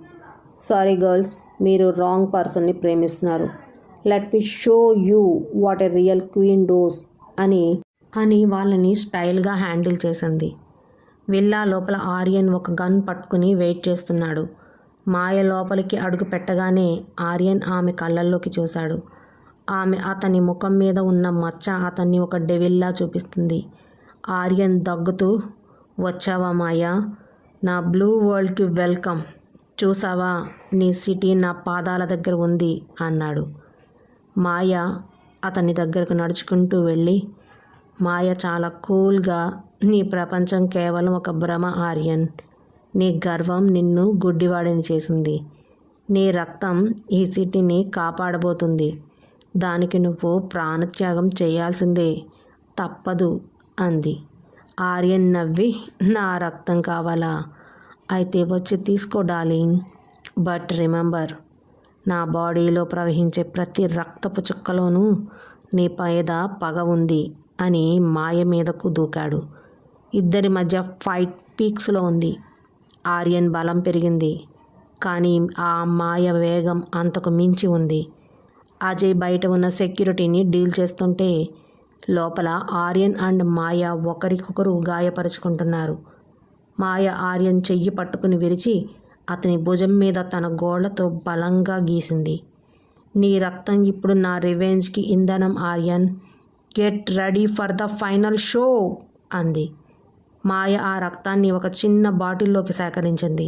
సారీ గర్ల్స్, మీరు రాంగ్ పర్సన్ని ప్రేమిస్తున్నారు. Let me show you what a real queen does అని వాళ్ళని స్టైల్గా హ్యాండిల్ చేసింది. విల్లా లోపల ఆర్యన్ ఒక గన్ పట్టుకుని వెయిట్ చేస్తున్నాడు. మాయ లోపలికి అడుగు పెట్టగానే ఆర్యన్ ఆమె కళ్ళల్లోకి చూశాడు. ఆమె అతని ముఖం మీద ఉన్న మచ్చ అతన్ని ఒక డెవిల్లా చూపిస్తుంది. ఆర్యన్ దగ్గుతూ, వచ్చావా మాయా? నా బ్లూ వరల్డ్కి వెల్కమ్. చూసావా, నీ సిటీ నా పాదాల దగ్గర ఉంది అన్నాడు. మాయ అతని దగ్గరకు నడుచుకుంటూ వెళ్ళి, మాయ చాలా కూల్గా, నీ ప్రపంచం కేవలం ఒక భ్రమ ఆర్యన్. నీ గర్వం నిన్ను గుడ్డివాడిని చేసింది. నీ రక్తం ఈ సిటీని కాపాడబోతుంది. దానికి నువ్వు ప్రాణత్యాగం చేయాల్సిందే, తప్పదు అంది. ఆర్యన్ నవ్వి, నా రక్తం కావాలా? అయితే వచ్చి తీసుకో డార్లింగ్. బట్ రిమెంబర్, నా బాడీలో ప్రవహించే ప్రతి రక్తపు చుక్కలోనూ నీ పైద పగ ఉంది అని మాయ మీదకు దూకాడు. ఇద్దరి మధ్య ఫైట్ పీక్స్లో ఉంది. ఆర్యన్ బలం పెరిగింది, కానీ ఆ మాయ వేగం అంతకు మించి ఉంది. అజయ్ బయట ఉన్న సెక్యూరిటీని డీల్ చేస్తుంటే లోపల ఆర్యన్ అండ్ మాయ ఒకరికొకరు గాయపరుచుకుంటున్నారు. మాయ ఆర్యన్ చెయ్యి పట్టుకుని విరిచి అతని భుజం మీద తన గోళ్లతో బలంగా గీసింది. నీ రక్తం ఇప్పుడు నా రివెంజ్కి ఇంధనం Aryan. Get ready for the final show అంది. మాయ ఆ రక్తాన్ని ఒక చిన్న బాటిల్లోకి సేకరించింది.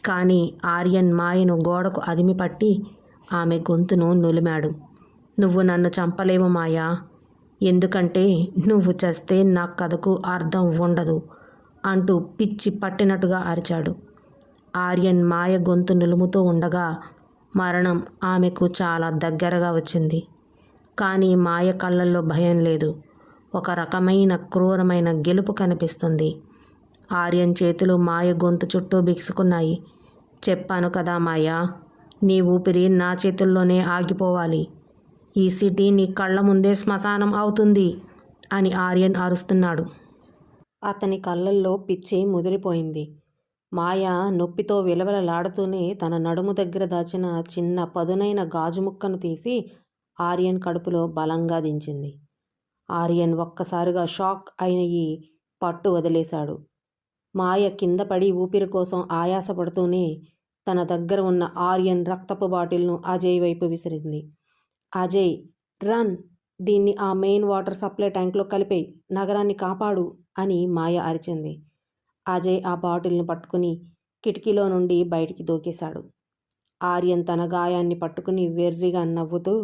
కానీ ఆర్యన్ మాయను గోడకు అదిమి పట్టి ఆమె గొంతును నులిమాడు. నువ్వు నన్ను చంపలేవు మాయా, ఎందుకంటే నువ్వు చస్తే నా కథకు అర్థం ఉండదు అంటూ పిచ్చి పట్టినట్టుగా అరిచాడు. ఆర్యన్ మాయ గొంతు నులుముతూ ఉండగా మరణం ఆమెకు చాలా దగ్గరగా వచ్చింది. కానీ మాయ కళ్ళల్లో భయం లేదు, ఒక రకమైన క్రూరమైన గెలుపు కనిపిస్తుంది. ఆర్యన్ చేతులు మాయ గొంతు చుట్టూ బిగుసుకున్నాయి. చెప్పాను కదా మాయా, నీ ఊపిరి నా చేతుల్లోనే ఆగిపోవాలి. ఈ సిటీ నీ కళ్ళ ముందే శ్మశానం అవుతుంది అని ఆర్యన్ అరుస్తున్నాడు. అతని కళ్ళల్లో పిచ్చి ముదిరిపోయింది. మాయ నొప్పితో విలవలలాడుతూనే తన నడుము దగ్గర దాచిన చిన్న పదునైన గాజు ముక్కను తీసి ఆర్యన్ కడుపులో బలంగా దించింది. ఆర్యన్ ఒక్కసారిగా షాక్ అయి పట్టు వదిలేశాడు. మాయ కింద పడి ఊపిరి కోసం ఆయాసపడుతూనే తన దగ్గర ఉన్న ఆర్యన్ రక్తపు బాటిల్ను అజయ్ వైపు విసిరింది. అజయ్, రన్, దీన్ని ఆ మెయిన్ వాటర్ సప్లై ట్యాంక్లో కలిపేయి, నగరాన్ని కాపాడు అని మాయ అరిచింది. అజయ్ ఆ బాటిల్ని పట్టుకుని కిటికీలో నుండి బయటికి దూకేశాడు. ఆర్యన్ తన గాయాన్ని పట్టుకుని వెర్రిగా నవ్వుతూ,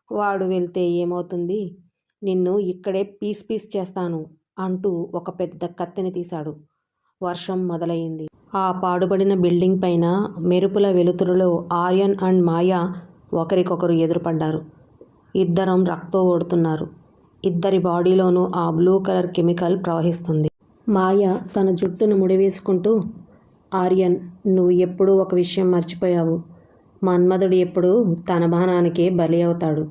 వాడు వెళ్తే ఏమవుతుంది, నిన్ను ఇక్కడే పీస్ పీస్ చేస్తాను అంటూ ఒక పెద్ద కత్తిని తీశాడు. వర్షం మొదలయ్యింది. ఆ పాడుబడిన బిల్డింగ్ పైన మెరుపుల వెలుతురులో ఆర్యన్ అండ్ మాయ ఒకరికొకరు ఎదురుపడ్డారు. ఇద్దరం రక్తం ఓడుతున్నారు. ఇద్దరి బాడీలోనూ ఆ బ్లూ కలర్ కెమికల్ ప్రవహిస్తుంది. మాయ తన జుట్టును ముడివేసుకుంటూ, ఆర్యన్, నువ్వు ఎప్పుడూ ఒక విషయం మర్చిపోయావు. మన్మధుడు ఎప్పుడు తన బాణానికే బలి అవుతాడు.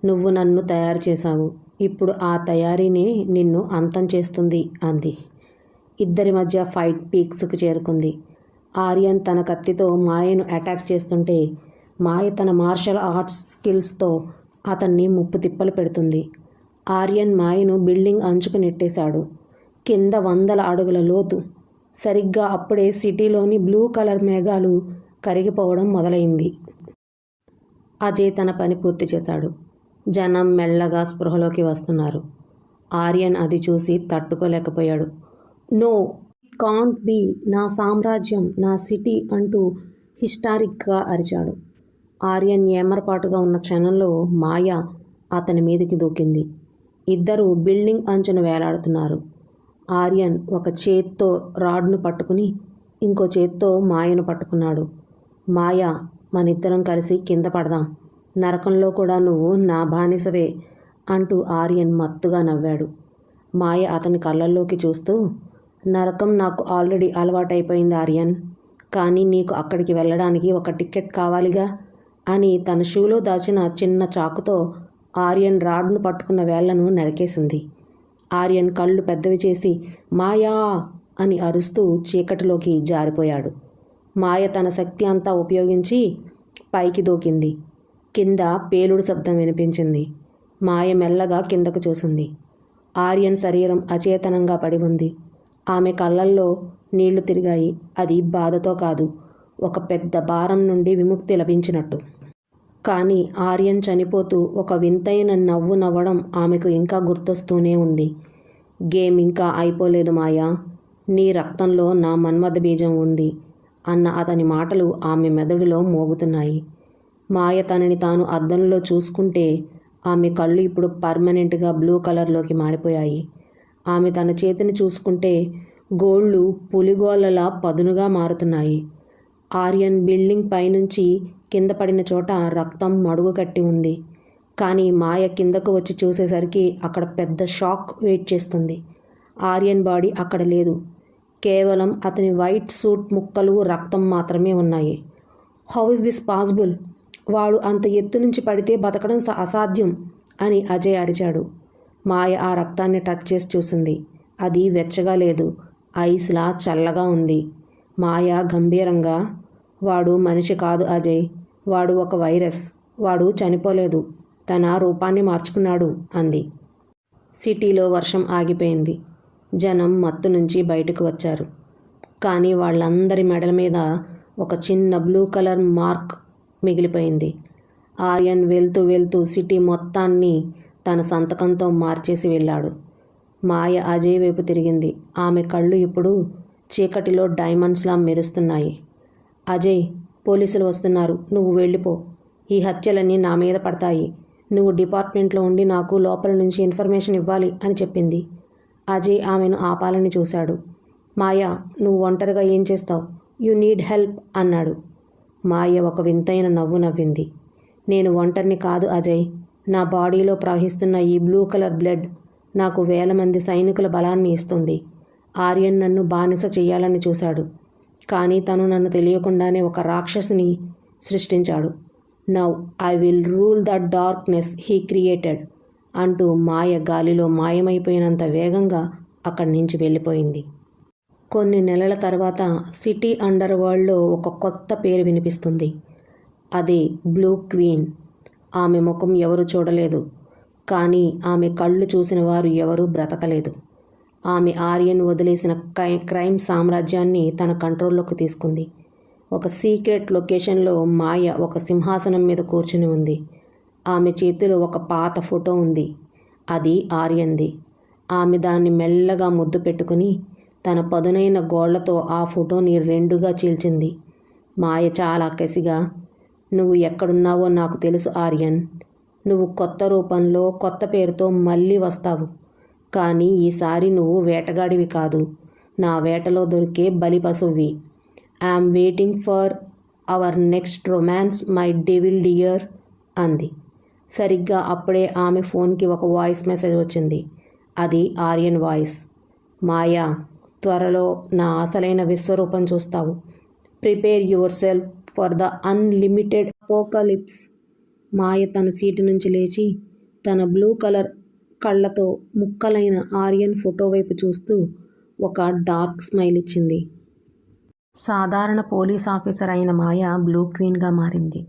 నువ్వు నన్ను తయారు చేశావు, ఇప్పుడు ఆ తయారీనే నిన్ను అంతం చేస్తుంది అంది. ఇద్దరి మధ్య ఫైట్ పీక్స్కు చేరుకుంది. ఆర్యన్ తన కత్తితో మాయను అటాక్ చేస్తుంటే మాయ తన మార్షల్ ఆర్ట్స్ స్కిల్స్తో అతన్ని ముప్పు తిప్పలు పెడుతుంది. ఆర్యన్ మాయను బిల్డింగ్ అంచుకు నెట్టేశాడు. కింద 100 అడుగుల లోతు. సరిగ్గా అప్పుడే సిటీలోని బ్లూ కలర్ మేఘాలు కరిగిపోవడం మొదలైంది. అజయ్ తన పని పూర్తి చేశాడు. జనం మెల్లగా స్పృహలోకి వస్తున్నారు. ఆర్యన్ అది చూసి తట్టుకోలేకపోయాడు. నో, ఇట్ కాంట్ బీ, నా సామ్రాజ్యం, నా సిటీ అంటూ హిస్టారిక్గా అరిచాడు. ఆర్యన్ ఏమరపాటుగా ఉన్న క్షణంలో మాయ అతని మీదకి దూకింది. ఇద్దరూ బిల్డింగ్ అంచున వేలాడుతున్నారు. ఆర్యన్ ఒక చేత్తో రాడ్ను పట్టుకుని ఇంకో చేత్తో మాయను పట్టుకున్నాడు. మాయ, మనిద్దరం కలిసి కింద పడదాం, నరకంలో కూడా నువ్వు నా బానిసవే అంటూ ఆర్యన్ మత్తుగా నవ్వాడు. మాయ అతని కళ్ళల్లోకి చూస్తూ, నరకం నాకు ఆల్రెడీ అలవాటైపోయింది ఆర్యన్, కానీ నీకు అక్కడికి వెళ్ళడానికి ఒక టికెట్ కావాలిగా అని తన షూలో దాచిన చిన్న చాకుతో ఆర్యన్ రాడ్ను పట్టుకున్న వేళ్లను నరికేసింది. ఆర్యన్ కళ్ళు పెద్దవి చేసి మాయా అని అరుస్తూ చీకటిలోకి జారిపోయాడు. మాయ తన శక్తి అంతా ఉపయోగించి పైకి దూకింది. కింద పేలుడు శబ్దం వినిపించింది. మాయ మెల్లగా కిందకు చూసింది. ఆర్యన్ శరీరం అచేతనంగా పడి ఉంది. ఆమె కళ్ళల్లో నీళ్లు తిరిగాయి. అది బాధతో కాదు, ఒక పెద్ద భారం నుండి విముక్తి లభించినట్టు. కానీ ఆర్యన్ చనిపోతూ ఒక వింతైన నవ్వు నవ్వడం ఆమెకు ఇంకా గుర్తొస్తూనే ఉంది. గేమ్ ఇంకా అయిపోలేదు మాయా, నీ రక్తంలో నా మన్మథ బీజం ఉంది అన్న అతని మాటలు ఆమె మెదడులో మోగుతున్నాయి. మాయ తనని తాను అద్దంలో చూసుకుంటే ఆమె కళ్ళు ఇప్పుడు పర్మనెంట్గా బ్లూ కలర్లోకి మారిపోయాయి. ఆమె తన చేతిని చూసుకుంటే గోళ్ళు పులిగోళ్ళలా పదునుగా మారుతున్నాయి. ఆర్యన్ బిల్డింగ్ పైనుంచి కింద పడిన చోట రక్తం మడుగు కట్టి ఉంది. కానీ మాయ కిందకు వచ్చి చూసేసరికి అక్కడ పెద్ద షాక్ వెయిట్ చేస్తుంది. ఆర్యన్ బాడీ అక్కడ లేదు. కేవలం అతని వైట్ సూట్ ముక్కలు, రక్తం మాత్రమే ఉన్నాయి. How is this possible? వాడు అంత ఎత్తు నుంచి పడితే బతకడం అసాధ్యం అని అజయ్ అరిచాడు. మాయ ఆ రక్తాన్ని టచ్ చేసి చూసింది. అది వెచ్చగా లేదు, ఐస్లా చల్లగా ఉంది. మాయ గంభీరంగా, వాడు మనిషి కాదు అజయ్, వాడు ఒక వైరస్. వాడు చనిపోలేదు, తన రూపాన్ని మార్చుకున్నాడు అంది. సిటీలో వర్షం ఆగిపోయింది. జనం మత్తు నుంచి బయటకు వచ్చారు. కానీ వాళ్ళందరి మెడల మీద ఒక చిన్న బ్లూ కలర్ మార్క్ మిగిలిపోయింది. ఆర్యన్ వెళ్తూ వెళ్తూ సిటీ మొత్తాన్ని తన సంతకంతో మార్చేసి వెళ్ళాడు. మాయ అజయ్ వైపు తిరిగింది. ఆమె కళ్ళు ఇప్పుడు చీకటిలో డైమండ్స్లా మెరుస్తున్నాయి. అజయ్, పోలీసులు వస్తున్నారు, నువ్వు వెళ్ళిపో. ఈ హత్యలన్నీ నా మీద పడతాయి. నువ్వు డిపార్ట్మెంట్లో ఉండి నాకు లోపల నుంచి ఇన్ఫర్మేషన్ ఇవ్వాలి అని చెప్పింది. అజయ్ ఆమెను ఆపాలని చూశాడు. మాయ, నువ్వు ఒంటరిగా ఏం చేస్తావు? యు నీడ్ హెల్ప్ అన్నాడు. మాయ ఒక వింతైన నవ్వు నవ్వింది. నేను ఒంటరిని కాదు అజయ్, నా బాడీలో ప్రవహిస్తున్న ఈ బ్లూ కలర్ బ్లడ్ నాకు 1000 మంది సైనికుల బలాన్ని ఇస్తుంది. ఆర్యన్ నన్ను బానిస చెయ్యాలని చూశాడు, కానీ తను నన్ను తెలియకుండానే ఒక రాక్షసిని సృష్టించాడు. Now I will rule the darkness he created అంటూ మాయ గాలిలో మాయమైపోయినంత వేగంగా అక్కడి నుంచి వెళ్ళిపోయింది. కొన్ని నెలల తర్వాత సిటీ అండర్ వరల్డ్లో ఒక కొత్త పేరు వినిపిస్తుంది. అదే బ్లూ క్వీన్. ఆమె ముఖం ఎవరు చూడలేదు, కానీ ఆమె కళ్ళు చూసిన వారు ఎవరూ బ్రతకలేదు. ఆమె ఆర్యన్ వదిలేసిన క్రైమ్ సామ్రాజ్యాన్ని తన కంట్రోల్లోకి తీసుకుంది. ఒక సీక్రెట్ లొకేషన్లో మాయ ఒక సింహాసనం మీద కూర్చుని ఉంది. ఆమె చేతిలో ఒక పాత ఫోటో ఉంది. అది ఆర్యన్ది. ఆమె దాన్ని మెల్లగా ముద్దు పెట్టుకుని తన పదునైన గోళ్లతో ఆ ఫోటోని 2గా చీల్చింది. మాయ చాలా కసిగా, నువ్వు ఎక్కడున్నావో నాకు తెలుసు ఆర్యన్. నువ్వు కొత్త రూపంలో కొత్త పేరుతో మళ్ళీ వస్తావు. కానీ ఈసారి నువ్వు వేటగాడివి కాదు, నా వేటలో దొరికే బలి పశువువి. I'm waiting for our next romance my devil dear అంది. సరిగ్గా అప్పుడే ఆమె ఫోన్కి ఒక వాయిస్ మెసేజ్ వచ్చింది. అది ఆర్యన్ వాయిస్. మాయా, త్వరలో నా అసలైన విశ్వరూపం చూస్తావు. Prepare yourself for the unlimited apocalypse. Maya తన సీటు నుంచి లేచి తన బ్లూ కలర్ కళ్ళతో ముక్కలైన ఆర్యన్ ఫోటో వైపు చూస్తూ ఒక డార్క్ స్మైల్ ఇచ్చింది. సాధారణ పోలీస్ ఆఫీసర్ అయిన మాయ బ్లూ క్వీన్గా మారింది.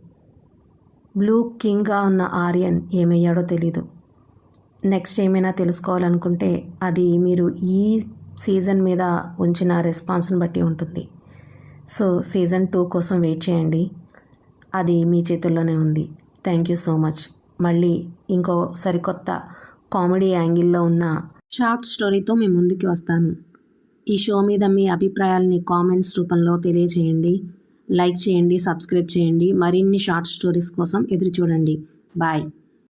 బ్లూ కింగ్గా ఉన్న ఆర్యన్ ఏమయ్యాడో తెలీదు. నెక్స్ట్ ఏమైనా తెలుసుకోవాలనుకుంటే అది మీరు ఈ సీజన్ మీద ఉంచిన రెస్పాన్స్ని బట్టి ఉంటుంది. సో సీజన్ 2 కోసం వెయిట్ చేయండి, అది మీ చేతుల్లోనే ఉంది. Thank you so much. మళ్ళీ ఇంకో సరికొత్త కామెడీ యాంగిల్లో ఉన్న షార్ట్ స్టోరీతో మీ ముందుకి వస్తాను. ఈ షో మీద మీ అభిప్రాయాలని కామెంట్స్ రూపంలో తెలియచేయండి. లైక్ చేయండి, సబ్స్క్రైబ్ చేయండి. మరిన్ని షార్ట్ స్టోరీస్ కోసం ఎదురు చూడండి. బాయ్.